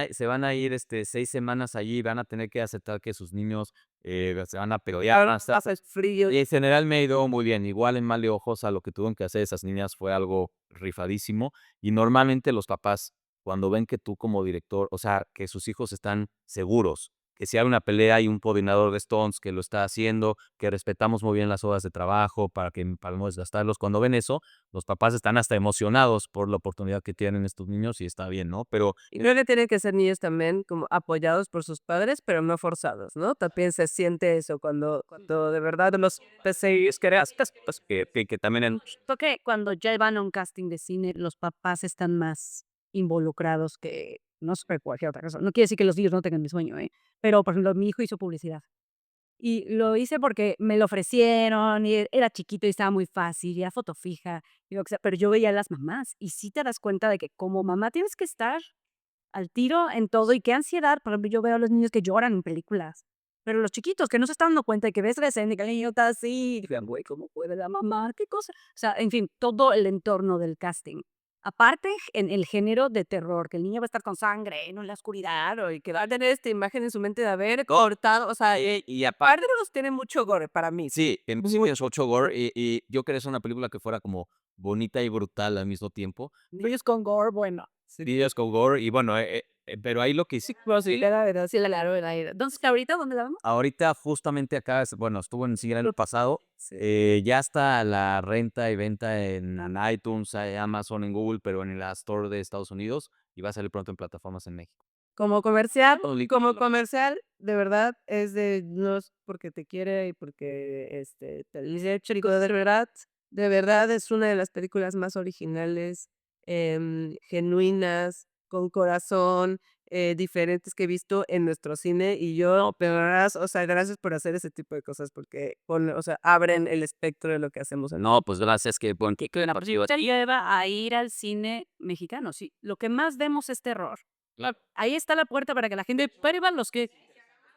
Speaker 4: a ir, 6 semanas allí, van a tener que aceptar que sus niños, se van a pegorear, van a estar.
Speaker 3: pasa frío.
Speaker 4: Y en general me ha ido muy bien. Igual en Mal de Ojos, a lo que tuvieron que hacer esas niñas fue algo rifadísimo. Y normalmente los papás, cuando ven que tú como director, o sea, que sus hijos están seguros que si hay una pelea hay un coordinador de stunts que lo está haciendo, que respetamos muy bien las horas de trabajo para no desgastarlos. Cuando ven eso, los papás están hasta emocionados por la oportunidad que tienen estos niños y está bien, ¿no? Pero
Speaker 3: Y creo que tienen que ser niños también como apoyados por sus padres, pero no forzados, ¿no? También se siente eso cuando de verdad los PCIs pues
Speaker 4: que también
Speaker 2: Creo que cuando ya van a un casting de cine, los papás están más involucrados que no sé cualquier otra cosa. No quiere decir que los niños no tengan mi sueño, ¿eh? Pero, por ejemplo, mi hijo hizo publicidad. Y lo hice porque me lo ofrecieron y era chiquito y estaba muy fácil, y era foto fija, y lo que sea, pero yo veía a las mamás y sí te das cuenta de que como mamá tienes que estar al tiro en todo y qué ansiedad. Por ejemplo, yo veo a los niños que lloran en películas, pero los chiquitos que no se están dando cuenta de que ves la escena y que el niño está así, y digan, güey, ¿cómo puede la mamá? ¿Qué cosa? O sea, en fin, todo el entorno del casting. Aparte, en el género de terror, que el niño va a estar con sangre, no en la oscuridad,
Speaker 3: claro, y que va a tener esta imagen en su mente de haber cortado, o sea,
Speaker 4: y aparte,
Speaker 3: parte de los tiene mucho gore para mí.
Speaker 4: sí, en mucho gore y yo quería hacer una película que fuera como bonita y brutal al mismo tiempo.
Speaker 2: niños con gore, bueno.
Speaker 4: Días con gore y bueno, pero ahí lo que sí,
Speaker 3: Sí, la verdad, sí, claro,
Speaker 2: Entonces, ¿que ahorita dónde la vamos?
Speaker 4: ahorita justamente acá, bueno, estuvo en cine el año pasado,
Speaker 3: sí.
Speaker 4: ya está la renta y venta en iTunes, Amazon, en Google, pero en la Store de Estados Unidos y va a salir pronto en plataformas en México.
Speaker 3: Como comercial, de verdad, es de no es porque te quiere y porque te dice chico, de verdad es una de las películas más originales, genuinas, con corazón, diferentes que he visto en nuestro cine. Y yo, de verdad, o sea, gracias por hacer ese tipo de cosas, porque o sea, abren el espectro de lo que hacemos en
Speaker 4: No, pues gracias, que buen
Speaker 2: Que la próxima te lleva a ir al cine mexicano. Sí, lo que más vemos es terror.
Speaker 4: Claro.
Speaker 2: Ahí está la puerta para que la gente prueba los que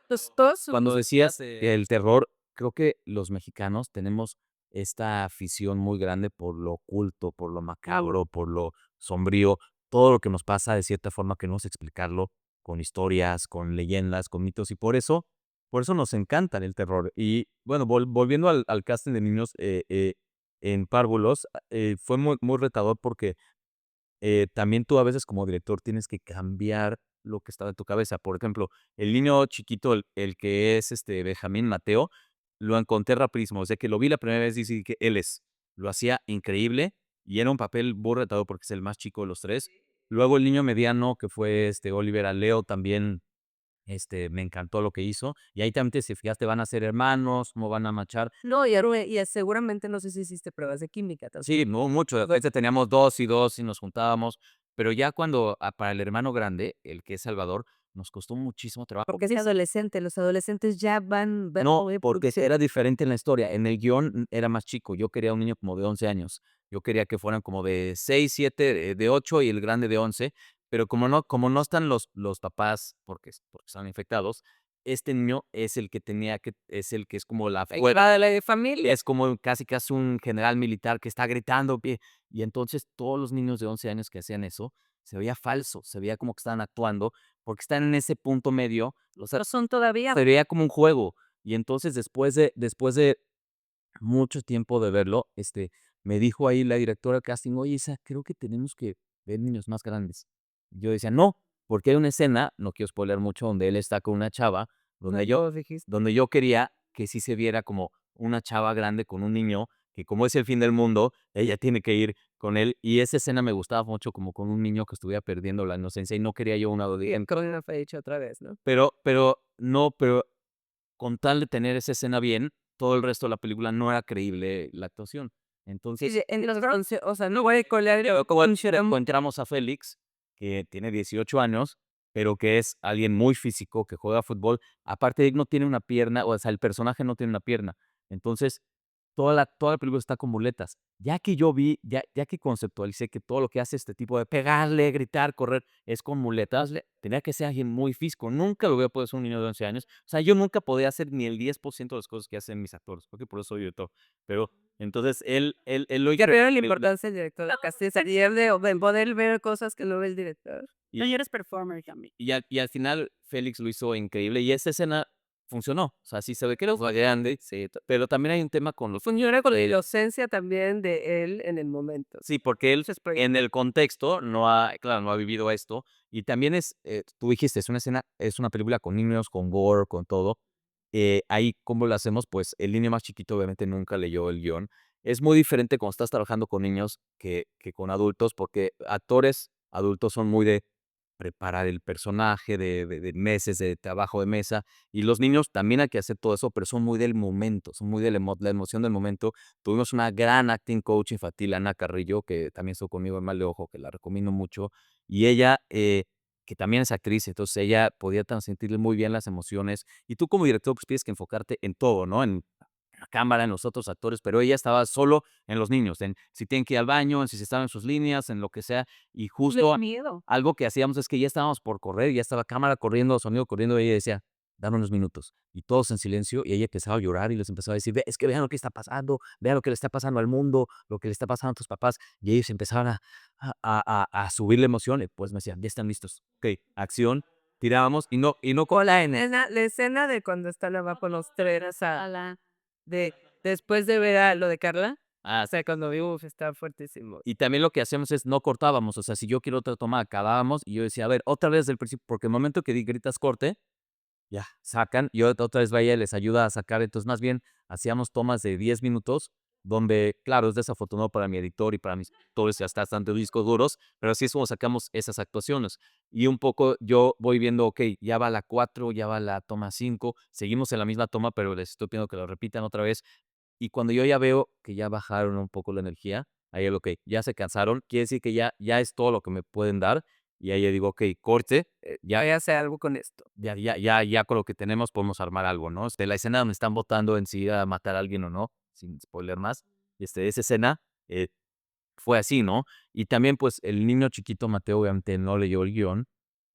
Speaker 2: los todos
Speaker 4: Cuando decías el terror, creo que los mexicanos tenemos esta afición muy grande por lo oculto, por lo macabro, por lo sombrío, todo lo que nos pasa de cierta forma queremos explicarlo con historias, con leyendas, con mitos y por eso nos encanta el terror. Y bueno, volviendo al casting de niños en Párvulos, fue muy retador porque también tú a veces como director tienes que cambiar lo que estaba en tu cabeza. Por ejemplo, el niño chiquito, el que es Benjamín Mateo, lo encontré rapidísimo. O sea, que lo vi la primera vez y dije que él es. Lo hacía increíble y era un papel muy retador porque es el más chico de los tres. Luego el niño mediano, que fue Oliver Aleo, también me encantó lo que hizo. Y ahí también, si fijaste, van a ser hermanos, cómo van a marchar.
Speaker 3: No, y seguramente no sé si hiciste pruebas de química también.
Speaker 4: Sí, mucho. A veces teníamos 2 y 2 y nos juntábamos, pero ya cuando para el hermano grande, el que es Salvador, nos costó muchísimo trabajo.
Speaker 3: Porque es adolescente, los adolescentes ya van
Speaker 4: No,
Speaker 3: muy
Speaker 4: porque
Speaker 3: producción.
Speaker 4: era diferente en la historia. En el guión era más chico. Yo quería un niño como de 11 años. Yo quería que fueran como de 6, 7, de 8 y el grande de 11. Pero como no están los papás porque están infectados, este niño es el que es el que es como la fuerza.
Speaker 3: De la familia.
Speaker 4: Es como casi un general militar que está gritando, y entonces todos los niños de 11 años que hacían eso, se veía falso, se veía como que estaban actuando, porque están en ese punto medio, o sea,
Speaker 2: no son todavía.
Speaker 4: se veía como un juego. Y entonces después de mucho tiempo de verlo, me dijo ahí la directora de casting: "Oye, Isa, creo que tenemos que ver niños más grandes". Yo decía: "No", porque hay una escena, no quiero spoiler mucho, donde él está con una chava, donde yo quería que sí se viera como una chava grande con un niño, que como es el fin del mundo, ella tiene que ir con él, y esa escena me gustaba mucho, como con un niño que estuviera perdiendo la inocencia, y no quería yo una
Speaker 3: En Corona fue hecho otra vez, ¿no?
Speaker 4: pero con tal de tener esa escena bien, todo el resto de la película no era creíble la actuación. Entonces,
Speaker 3: Sí, en los 11, o sea, no voy a colar
Speaker 4: encontramos a Félix, que tiene 18 años, pero que es alguien muy físico, que juega fútbol. Aparte, él no tiene una pierna, o sea, el personaje no tiene una pierna. Entonces, toda la película está con muletas. Ya que yo vi, ya que conceptualicé que todo lo que hace este tipo de pegarle, gritar, correr, es con muletas, tenía que ser alguien muy físico. Nunca lo voy a poder hacer un niño de 11 años. O sea, yo nunca podía hacer ni el 10% de las cosas que hacen mis actores, porque por eso soy director. Pero entonces él lo hizo.
Speaker 3: Ya veo la importancia del director de casting, salir de poder ver cosas que no ve el director.
Speaker 2: No, y eres performer también.
Speaker 4: Y al final Félix lo hizo increíble. Y esa escena funcionó. O sea, sí se ve que fue grande, sí, pero también hay un tema con los
Speaker 3: Funciona con la inocencia también de él en el momento.
Speaker 4: sí, porque él
Speaker 3: Entonces, por
Speaker 4: en el contexto claro, no ha vivido esto. Y también tú dijiste, es una película con niños, con gore, con todo. Ahí, ¿cómo lo hacemos? Pues el niño más chiquito obviamente nunca leyó el guión. Es muy diferente cuando estás trabajando con niños que con adultos, porque actores adultos son muy de preparar el personaje, de meses de trabajo de mesa, y los niños también hay que hacer todo eso, pero son muy del momento, son muy de la emoción del momento. Tuvimos una gran acting coach infantil, Ana Carrillo, que también estuvo conmigo en Mal de Ojo, que la recomiendo mucho, y ella, que también es actriz, entonces ella podía transmitirle muy bien las emociones, y tú como director, pues tienes que enfocarte en todo, ¿no? En la cámara, en los otros actores, pero ella estaba solo en los niños, en si tienen que ir al baño, en si se estaban en sus líneas, en lo que sea, y justo
Speaker 2: Miedo.
Speaker 4: algo que hacíamos es que ya estábamos por correr, ya estaba cámara corriendo, sonido corriendo, y ella decía: "Dame unos minutos", y todos en silencio, y ella empezaba a llorar y les empezaba a decir: "Ve, es que vean lo que está pasando, vean lo que le está pasando al mundo, lo que le está pasando a tus papás", y ellos empezaban a subir la emoción, y pues me decían: "Ya están listos, okey, acción", tirábamos y no
Speaker 3: o la escena de cuando están abajo los 3
Speaker 2: Ala.
Speaker 3: de después de ver a lo de Carla,
Speaker 4: ah,
Speaker 3: o sea, cuando vi, está fuertísimo.
Speaker 4: y también lo que hacíamos es no cortábamos, o sea, si yo quiero otra toma, acabábamos, y yo decía: "A ver, otra vez desde el principio", porque el momento que gritas corte, ya, sacan, y otra vez vaya y les ayuda a sacar. Entonces, más bien, hacíamos tomas de 10 minutos, donde, claro, es desafortunado para mi editor y para mis actores, ya están tanto discos duros, pero así es como sacamos esas actuaciones. Y un poco yo voy viendo, okey, ya va la 4, ya va la toma 5, seguimos en la misma toma, pero les estoy pidiendo que lo repitan otra vez. Y cuando yo ya veo que ya bajaron un poco la energía, ahí el okey, ya se cansaron, quiere decir que ya es todo lo que me pueden dar, y ahí ya digo: "Okey, corte,
Speaker 3: Voy a hacer algo con esto.
Speaker 4: ya con lo que tenemos podemos armar algo", ¿no? La escena donde están votando en si ir a matar a alguien o no, sin spoiler más, esa escena, fue así, ¿no? Y también, pues, el niño chiquito Mateo, obviamente, no leyó el guión,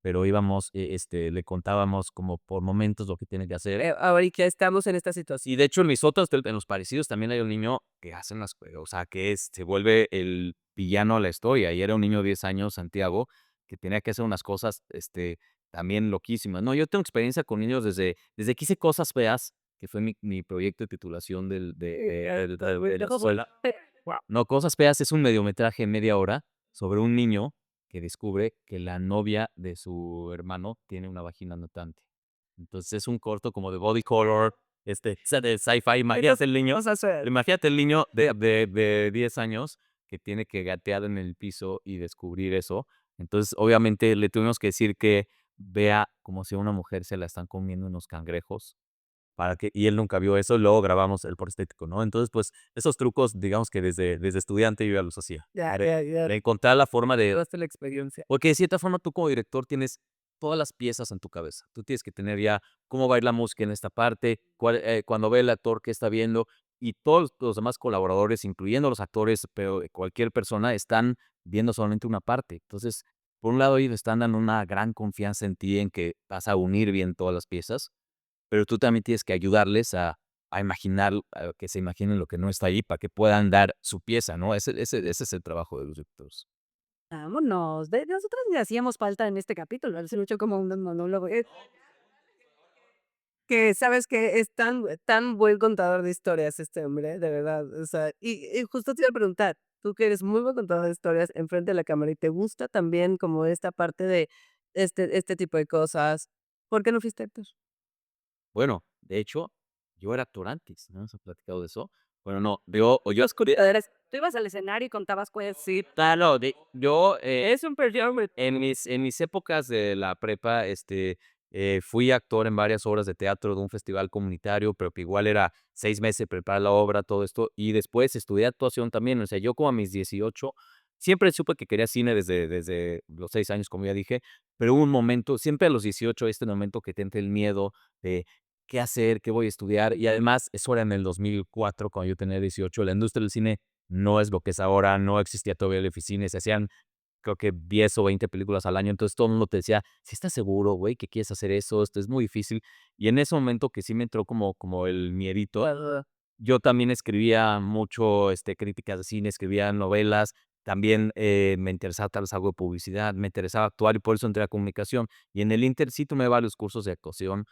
Speaker 4: pero íbamos, le contábamos como por momentos lo que tiene que hacer.
Speaker 3: Ahora y que estamos en esta situación.
Speaker 4: Y de hecho, en mis otras en los parecidos también hay un niño que hacen o sea, que se vuelve el villano a la historia, y era un niño de 10 años, Santiago, que tenía que hacer unas cosas, también loquísimas. No, yo tengo experiencia con niños desde que hice Cosas Feas, que fue mi proyecto de titulación de la escuela. No, Cosas Feas es un mediometraje de media hora sobre un niño que descubre que la novia de su hermano tiene una vagina notante. Entonces, es un corto como de body horror, sea de sci-fi. Imagínate el niño de 10 años que tiene que gatear en el piso y descubrir eso. Entonces, obviamente, le tuvimos que decir que vea como si a una mujer se la están comiendo unos cangrejos, y él nunca vio eso, y luego grabamos el por estético, ¿no? Entonces, pues, esos trucos, digamos que desde estudiante yo ya los hacía.
Speaker 3: Ya,
Speaker 4: De
Speaker 3: ya, ya.
Speaker 4: de encontrar la forma de
Speaker 3: Llevaste la experiencia.
Speaker 4: porque de cierta forma tú como director tienes todas las piezas en tu cabeza. Tú tienes que tener ya cómo va a ir la música en esta parte, cuando ve el actor qué está viendo, y todos los demás colaboradores, incluyendo los actores, pero cualquier persona, están viendo solamente una parte. Entonces, por un lado, ellos están dando una gran confianza en ti, en que vas a unir bien todas las piezas, pero tú también tienes que ayudarles a imaginar, a que se imaginen lo que no está ahí para que puedan dar su pieza, ¿no? Ese es el trabajo de los directores.
Speaker 2: Vámonos. De nosotros le hacíamos falta en este capítulo, hace mucho como un monólogo.
Speaker 3: Que sabes que es tan buen contador de historias este hombre, de verdad, o sea, y justo te iba a preguntar, tú que eres muy buen contador de historias enfrente de la cámara y te gusta también como esta parte de este tipo de cosas, ¿por qué no fuiste actor?
Speaker 4: Bueno, de hecho, yo era actor antes, ¿no? ¿Has platicado de eso? Bueno, no, yo
Speaker 2: Tú ibas al escenario y contabas cuentos.
Speaker 4: sí, claro, yo,
Speaker 3: Es un performance.
Speaker 4: en mis épocas de la prepa, fui actor en varias obras de teatro de un festival comunitario, pero que igual era 6 meses preparar la obra, todo esto, y después estudié actuación también. O sea, yo como a mis 18 siempre supe que quería cine desde los 6 años, como ya dije, pero hubo un momento, siempre a los 18, este momento que te entra el miedo de qué hacer, qué voy a estudiar, y además eso era en el 2004, cuando yo tenía 18. La industria del cine no es lo que es ahora, no existía todavía el oficina, se hacían creo que 10 o 20 películas al año, entonces todo el mundo te decía: "¿Sí estás seguro, güey, que quieres hacer eso? Esto es muy difícil". Y en ese momento que sí me entró como el miedito, yo también escribía mucho, críticas de cine, escribía novelas, también me interesaba tal vez algo de publicidad, me interesaba actuar y por eso entré a comunicación. Y en el Inter sí tomé varios cursos de actuación,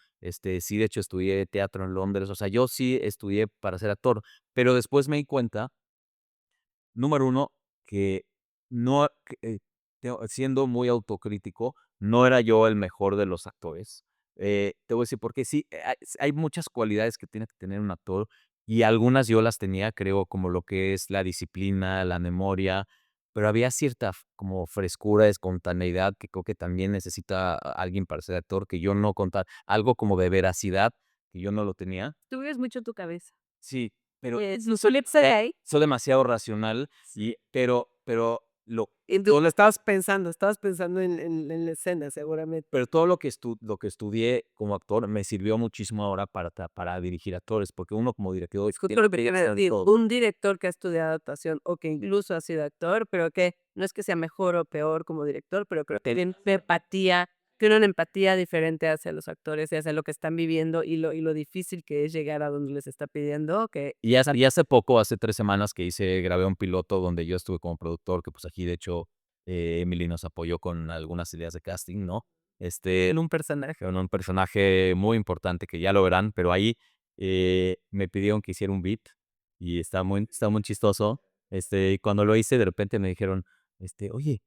Speaker 4: sí, de hecho estudié teatro en Londres, o sea, yo sí estudié para ser actor, pero después me di cuenta, número uno, que no, siendo muy autocrítico, no era yo el mejor de los actores. Te voy a decir porque sí, hay muchas cualidades que tiene que tener un actor y algunas yo las tenía, creo, como lo que es la disciplina, la memoria, pero había cierta como frescura, espontaneidad que creo que también necesita alguien para ser actor, que yo no contaba, algo como de veracidad, que yo no lo tenía.
Speaker 2: Tú vives mucho tu cabeza.
Speaker 4: Sí, pero
Speaker 2: No suele ser ahí.
Speaker 4: soy demasiado racional, y, pero
Speaker 3: Y tú lo estabas pensando en la escena, seguramente.
Speaker 4: pero todo lo que estudié como actor me sirvió muchísimo ahora para dirigir actores, porque uno como director
Speaker 3: Es justo
Speaker 4: tiene
Speaker 3: lo
Speaker 4: que
Speaker 3: que iba a
Speaker 4: pensar
Speaker 3: decir,
Speaker 4: todo.
Speaker 3: un director que ha estudiado actuación o que incluso ha sido actor, pero que no es que sea mejor o peor como director, pero creo que tiene una empatía diferente hacia los actores y hacia lo que están viviendo y lo difícil que es llegar a donde les está pidiendo, que
Speaker 4: Y hace poco, hace 3 semanas que grabé un piloto donde yo estuve como productor, que pues aquí de hecho, Emily nos apoyó con algunas ideas de casting, ¿no?
Speaker 3: en un personaje.
Speaker 4: En un personaje muy importante que ya lo verán, pero ahí me pidieron que hiciera un beat y está muy chistoso. Y cuando lo hice, de repente me dijeron, oye,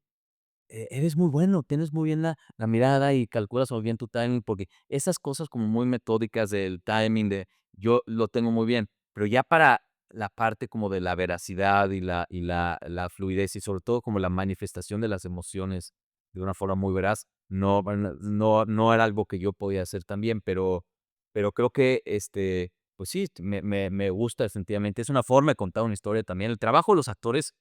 Speaker 4: eres muy bueno, tienes muy bien la mirada y calculas muy bien tu timing, porque esas cosas como muy metódicas del timing, yo lo tengo muy bien, pero ya para la parte como de la veracidad y la fluidez y sobre todo como la manifestación de las emociones de una forma muy veraz, no era algo que yo podía hacer tan bien, pero creo que, pues sí, me gusta definitivamente. Es una forma de contar una historia también. El trabajo de los actores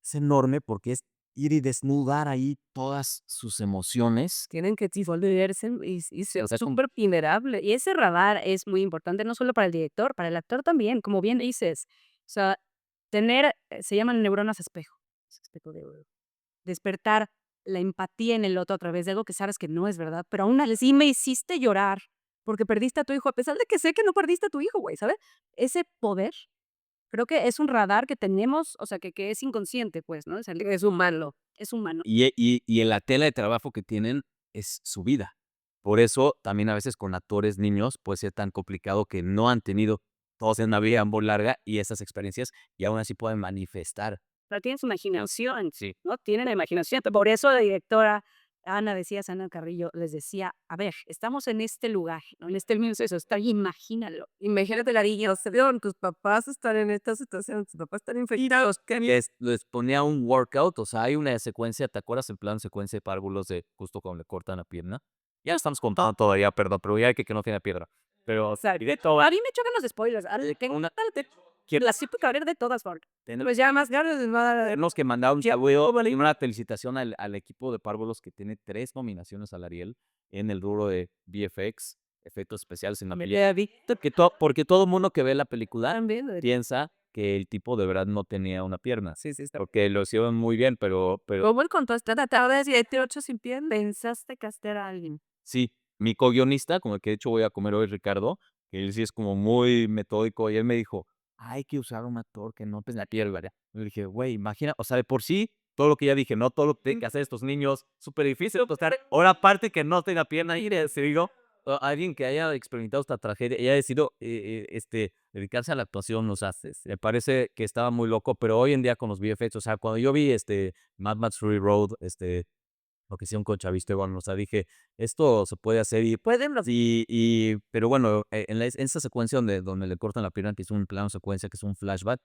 Speaker 4: es enorme porque es ir y desnudar ahí todas sus emociones.
Speaker 2: Tienen que desenvolverse y ser
Speaker 4: O sea,
Speaker 2: súper vulnerable. Y ese radar es muy importante, no solo para el director, para el actor también, como bien dices. O sea, tener, se llaman neuronas espejo. Espejo de oro. Despertar la empatía en el otro a través de algo que sabes que no es verdad, pero aún así me hiciste llorar porque perdiste a tu hijo, a pesar de que sé que no perdiste a tu hijo, güey, ¿sabes? Ese poder, creo que es un radar que tenemos, o sea, que es inconsciente, pues, ¿no? O sea,
Speaker 3: Es humano.
Speaker 2: es humano.
Speaker 4: y en la tela de trabajo que tienen es su vida. Por eso también a veces con actores niños puede ser tan complicado que no han tenido todos una vida muy larga y esas experiencias y aún así pueden manifestar.
Speaker 2: Pero tienen su imaginación,
Speaker 4: Sí.
Speaker 2: ¿no? Tienen la imaginación. Por eso la directora Ana Carrillo, les decía, a ver, estamos en este lugar, ¿no? En este mismo eso, está, imagínalo.
Speaker 3: Imagínate la situación, tus papás están en esta situación, tus papás están infectados, ¿qué
Speaker 4: Les ponía un workout, o sea, hay una secuencia, ¿te acuerdas? En plan secuencia de párvulos de justo cuando le cortan la pierna. Ya estamos contando todavía, perdón, pero ya hay que no tiene piedra. Pero,
Speaker 2: O sea,
Speaker 4: y de todo,
Speaker 2: a mí me chocan los spoilers. Tengo
Speaker 4: una,
Speaker 2: las sí puedo hablar de todas formas.
Speaker 3: Pues ya más ganas les va a dar.
Speaker 4: tenemos que mandar un saludo y una felicitación al equipo de párvulos que tiene 3 nominaciones al Ariel en el rubro de VFX, efectos especiales en la película.
Speaker 3: Ya vi.
Speaker 4: Porque todo el mundo que ve la película
Speaker 3: También.
Speaker 4: piensa que el tipo de verdad no tenía una pierna.
Speaker 3: Sí, sí, está.
Speaker 4: Porque lo hicieron muy bien, pero
Speaker 3: ¿Cómo el contraste? Trataba de decir, 8 sin pierna. Pensaste castear a alguien.
Speaker 4: sí, mi co-guionista, con el que de hecho voy a comer hoy, Ricardo, que él sí es como muy metódico, y él me dijo, hay que usar un actor que no tenga piel, ¿verdad? Y le dije, güey, imagina, o sea, de por sí, todo lo que ya dije, no todo lo que tienen que hacer estos niños, súper difícil, estar, ahora aparte que no tenga pierna, y se digo, alguien que haya experimentado esta tragedia y haya decidido dedicarse a la actuación, o sea, me parece que estaba muy loco, pero hoy en día con los VFX, o sea, cuando yo vi Mad Max Fury Road, lo que hicieron con Chaviste, bueno, o sea, dije, esto se puede hacer
Speaker 3: Pueden los.
Speaker 4: pero bueno, en esa secuencia donde le cortan la pierna, que es un plano secuencia, que es un flashback,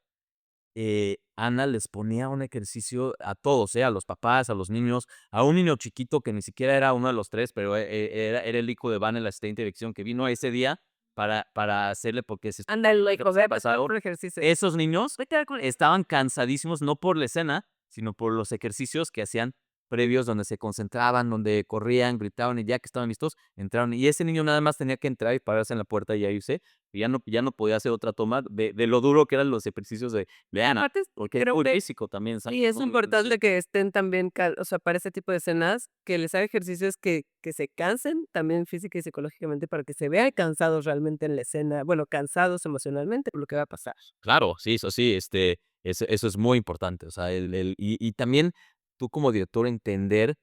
Speaker 4: Ana les ponía un ejercicio a todos, a los papás, a los niños, a un niño chiquito que ni siquiera era uno de los 3, pero era el hijo de Van, el asistente de dirección, que vino ese día para hacerle, porque
Speaker 3: Ándale, o sea,
Speaker 4: pasado.
Speaker 3: otro ejercicio.
Speaker 4: Esos niños estaban cansadísimos, no por la escena, sino por los ejercicios que hacían previos donde se concentraban, donde corrían, gritaban y ya que estaban listos, entraron. Y ese niño nada más tenía que entrar y pararse en la puerta y ya irse. Y ya no podía hacer otra toma de lo duro que eran los ejercicios de Ana.
Speaker 3: Aparte,
Speaker 4: Porque es
Speaker 3: creo
Speaker 4: muy
Speaker 3: que
Speaker 4: físico también, ¿sabes?
Speaker 3: sí, es importante que estén también, o sea, para este tipo de escenas, que les haga ejercicios que se cansen también física y psicológicamente para que se vean cansados realmente en la escena, bueno, cansados emocionalmente por lo que va a pasar.
Speaker 4: Claro, sí, eso sí, Eso es muy importante, o sea, y también tú como director entender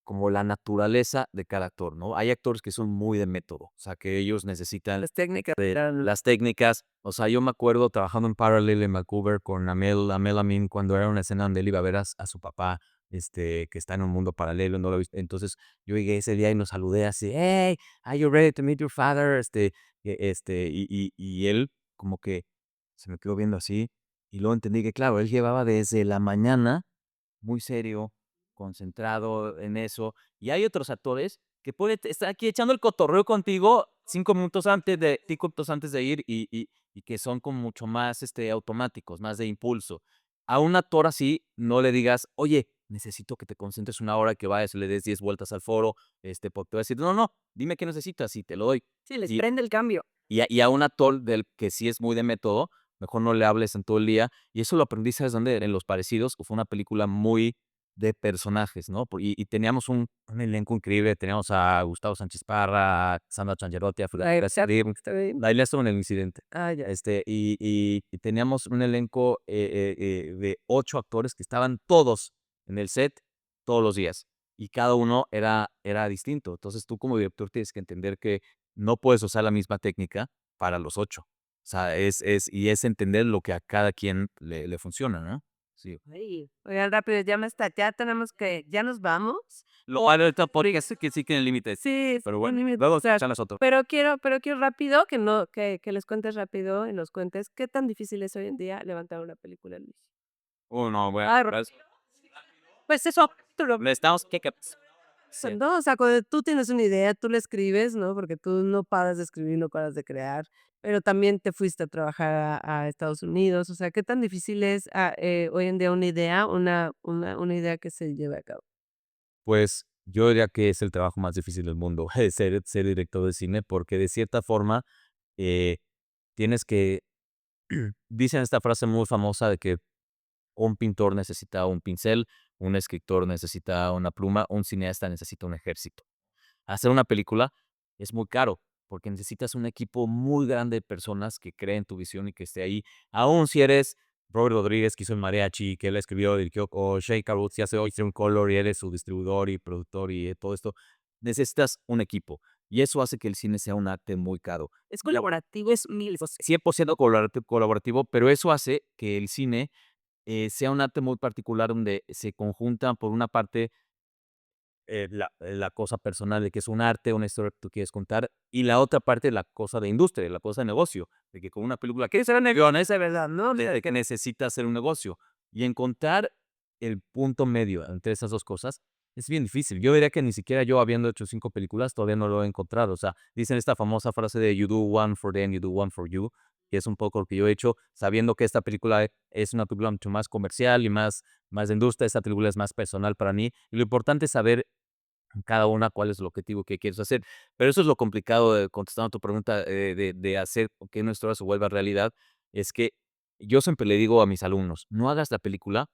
Speaker 4: como la naturaleza de cada actor, ¿no? Hay actores que son muy de método, o sea, que ellos necesitan
Speaker 3: Las técnicas
Speaker 4: de
Speaker 3: eran
Speaker 4: las técnicas. O sea, yo me acuerdo trabajando en Parallel en Vancouver con Amel Amin cuando era una escena donde él iba a ver a su papá, que está en un mundo paralelo, no lo he visto. Entonces, yo llegué ese día y nos saludé así: "Hey, are you ready to meet your father?". Y él como que se me quedó viendo así, y luego entendí que, claro, él llevaba desde la mañana muy serio, concentrado en eso. Y hay otros actores que pueden estar aquí echando el cotorreo contigo 5 minutos antes de ir y que son como mucho más automáticos, más de impulso. A un actor así no le digas, oye, necesito que te concentres 1 hora, que vayas y le des 10 vueltas al foro, porque te va a decir, no, no, dime qué necesitas y te lo doy.
Speaker 2: Sí, les
Speaker 4: Y,
Speaker 2: prende el cambio.
Speaker 4: y a un actor del que sí es muy de método, mejor no le hables en todo el día. Y eso lo aprendí, ¿sabes dónde? En Los Parecidos, que fue una película muy de personajes, ¿no? Y teníamos un elenco increíble. Teníamos a Gustavo Sánchez Parra, a Sandra Changerotti, a
Speaker 3: Ay,
Speaker 4: Frida
Speaker 3: está
Speaker 4: Slim.
Speaker 3: bien.
Speaker 4: Laila estuvo en el incidente.
Speaker 3: Ah, ya.
Speaker 4: Y teníamos un elenco de 8 actores que estaban todos en el set todos los días. Y cada uno era distinto. Entonces tú como director tienes que entender que no puedes usar la misma técnica para los 8. O sea, es entender lo que a cada quien le funciona, ¿no? Sí.
Speaker 3: Ay, oigan, rápido, ya tenemos ya nos vamos.
Speaker 4: Lo malo ahorita porque que sí tiene límites.
Speaker 3: Sí,
Speaker 4: Pero
Speaker 3: sí,
Speaker 4: bueno,
Speaker 3: límites,
Speaker 4: luego
Speaker 3: o sea,
Speaker 4: escuchan las otras.
Speaker 3: pero quiero rápido que no, que les cuentes rápido y nos cuentes qué tan difícil es hoy en día levantar una película, Luis.
Speaker 4: No, bueno,
Speaker 3: Ay,
Speaker 2: Pues eso, tú lo
Speaker 4: necesitamos que sí.
Speaker 3: no, o sea, cuando tú tienes una idea, tú la escribes, ¿no? Porque tú no paras de escribir, no paras de crear, pero también te fuiste a trabajar a Estados Unidos, o sea, ¿qué tan difícil es hoy en día una idea, una idea que se lleve a cabo?
Speaker 4: Pues, yo diría que es el trabajo más difícil del mundo, ser director de cine, porque de cierta forma, eh, tienes que dicen esta frase muy famosa de que un pintor necesita un pincel, un escritor necesita una pluma, un cineasta necesita un ejército. Hacer una película es muy caro, porque necesitas un equipo muy grande de personas que creen tu visión y que esté ahí. Aún si eres Robert Rodríguez, que hizo el mariachi, que él escribió, dirigió, o Sheikh Roots, si hace Oyster Color y eres su distribuidor y productor y todo esto, necesitas un equipo. Y eso hace que el cine sea un arte muy caro.
Speaker 2: es colaborativo, es
Speaker 4: 100% colaborativo, pero eso hace que el cine sea un arte muy particular donde se conjuntan, por una parte, la cosa personal de que es un arte, una historia que tú quieres contar, y la otra parte, la cosa de industria, la cosa de negocio, de que con una película quieres ser millones, de verdad, ¿no? De que necesitas hacer un negocio. Y encontrar el punto medio entre esas dos cosas es bien difícil. Yo diría que ni siquiera yo, habiendo hecho 5 películas, todavía no lo he encontrado. O sea, dicen esta famosa frase de "You do one for them, you do one for you", que es un poco lo que yo he hecho, sabiendo que esta película es una película mucho más comercial y más de industria. Esta película es más personal para mí. Y lo importante es saber en cada una cuál es el objetivo que quieres hacer. Pero eso es lo complicado de contestando a tu pregunta, de hacer que una historia se vuelva realidad, es que yo siempre le digo a mis alumnos, no hagas la película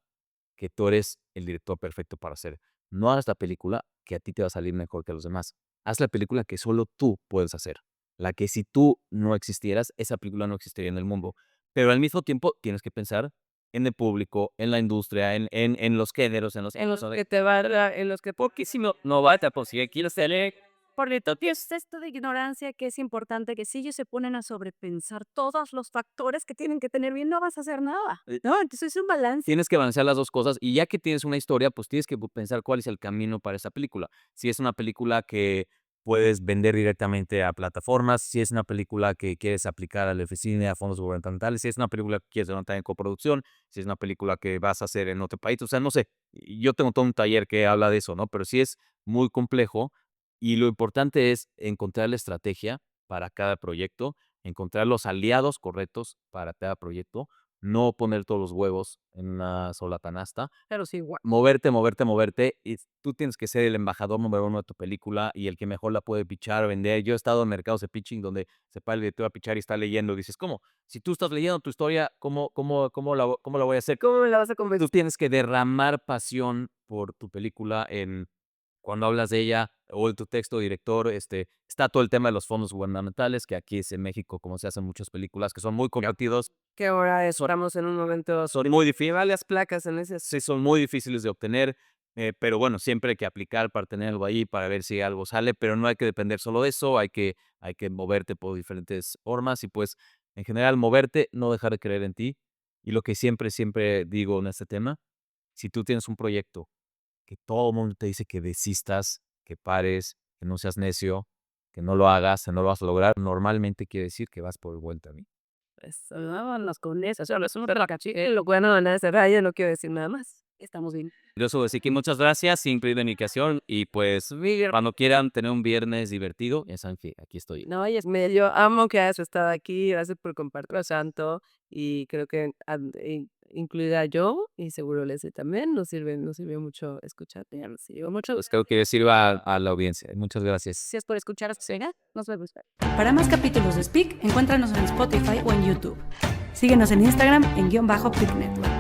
Speaker 4: que tú eres el director perfecto para hacer. No hagas la película que a ti te va a salir mejor que a los demás. Haz la película que solo tú puedes hacer. La que si tú no existieras, esa película no existiría en el mundo. Pero al mismo tiempo tienes que pensar en el público, en la industria, en los géneros,
Speaker 3: En los que te van en los que
Speaker 4: porque si no, no va a posible quiero ser
Speaker 2: por es esto de ignorancia que es importante, que si ellos se ponen a sobrepensar todos los factores que tienen que tener bien, no vas a hacer nada, ¿no? Entonces es un balance.
Speaker 4: tienes que balancear las 2 cosas, y ya que tienes una historia, pues tienes que pensar cuál es el camino para esa película. Si es una película que puedes vender directamente a plataformas, si es una película que quieres aplicar al cine, a fondos gubernamentales, si es una película que quieres levantar en coproducción, si es una película que vas a hacer en otro país, o sea, no sé. Yo tengo todo un taller que habla de eso, ¿no? Pero sí es muy complejo, y lo importante es encontrar la estrategia para cada proyecto, encontrar los aliados correctos para cada proyecto, no poner todos los huevos en una sola canasta,
Speaker 2: Pero sí, igual.
Speaker 4: moverte, y tú tienes que ser el embajador número 1 de tu película y el que mejor la puede pitchar, vender. Yo he estado en mercados de pitching donde se para el director a pitchar y está leyendo, dices, ¿cómo? Si tú estás leyendo tu historia, ¿cómo la voy a hacer?
Speaker 3: ¿cómo me la vas a
Speaker 4: Tú
Speaker 3: convencer?
Speaker 4: tienes que derramar pasión por tu película en cuando hablas de ella o de tu texto director, está todo el tema de los fondos gubernamentales, que aquí es en México, como se hacen muchas películas, que son muy controvertidos,
Speaker 3: Que ahora estamos en un momento
Speaker 4: son muy difíciles.
Speaker 3: varias placas en ese.
Speaker 4: Sí, son muy difíciles de obtener, pero bueno, siempre hay que aplicar para tener algo ahí, para ver si algo sale, pero no hay que depender solo de eso, hay que moverte por diferentes formas y pues en general moverte, no dejar de creer en ti. Y lo que siempre digo en este tema, si tú tienes un proyecto que todo el mundo te dice que desistas, que pares, que no seas necio, que no lo hagas, que no lo vas a lograr, normalmente quiere decir que vas por el buen camino.
Speaker 3: Pues, vámonos con eso. Yo lo sumo de la lo bueno de nada cerrar, yo no quiero decir nada más.
Speaker 2: Estamos bien.
Speaker 4: Yo solo decir que muchas gracias, increíble indicación y pues cuando quieran tener un viernes divertido, ya saben que aquí estoy.
Speaker 3: No, y yo amo que hayas estado aquí, gracias por compartir santo y creo que incluida yo y seguro Leslie también, nos sirve mucho escucharte, ya nos sirvió mucho.
Speaker 4: Pues creo que sirva a la audiencia. Muchas gracias.
Speaker 2: Gracias por escuchar. Nos vemos.
Speaker 1: Para más capítulos de Speak, encuéntranos en Spotify o en YouTube. Síguenos en Instagram en _PIC Network.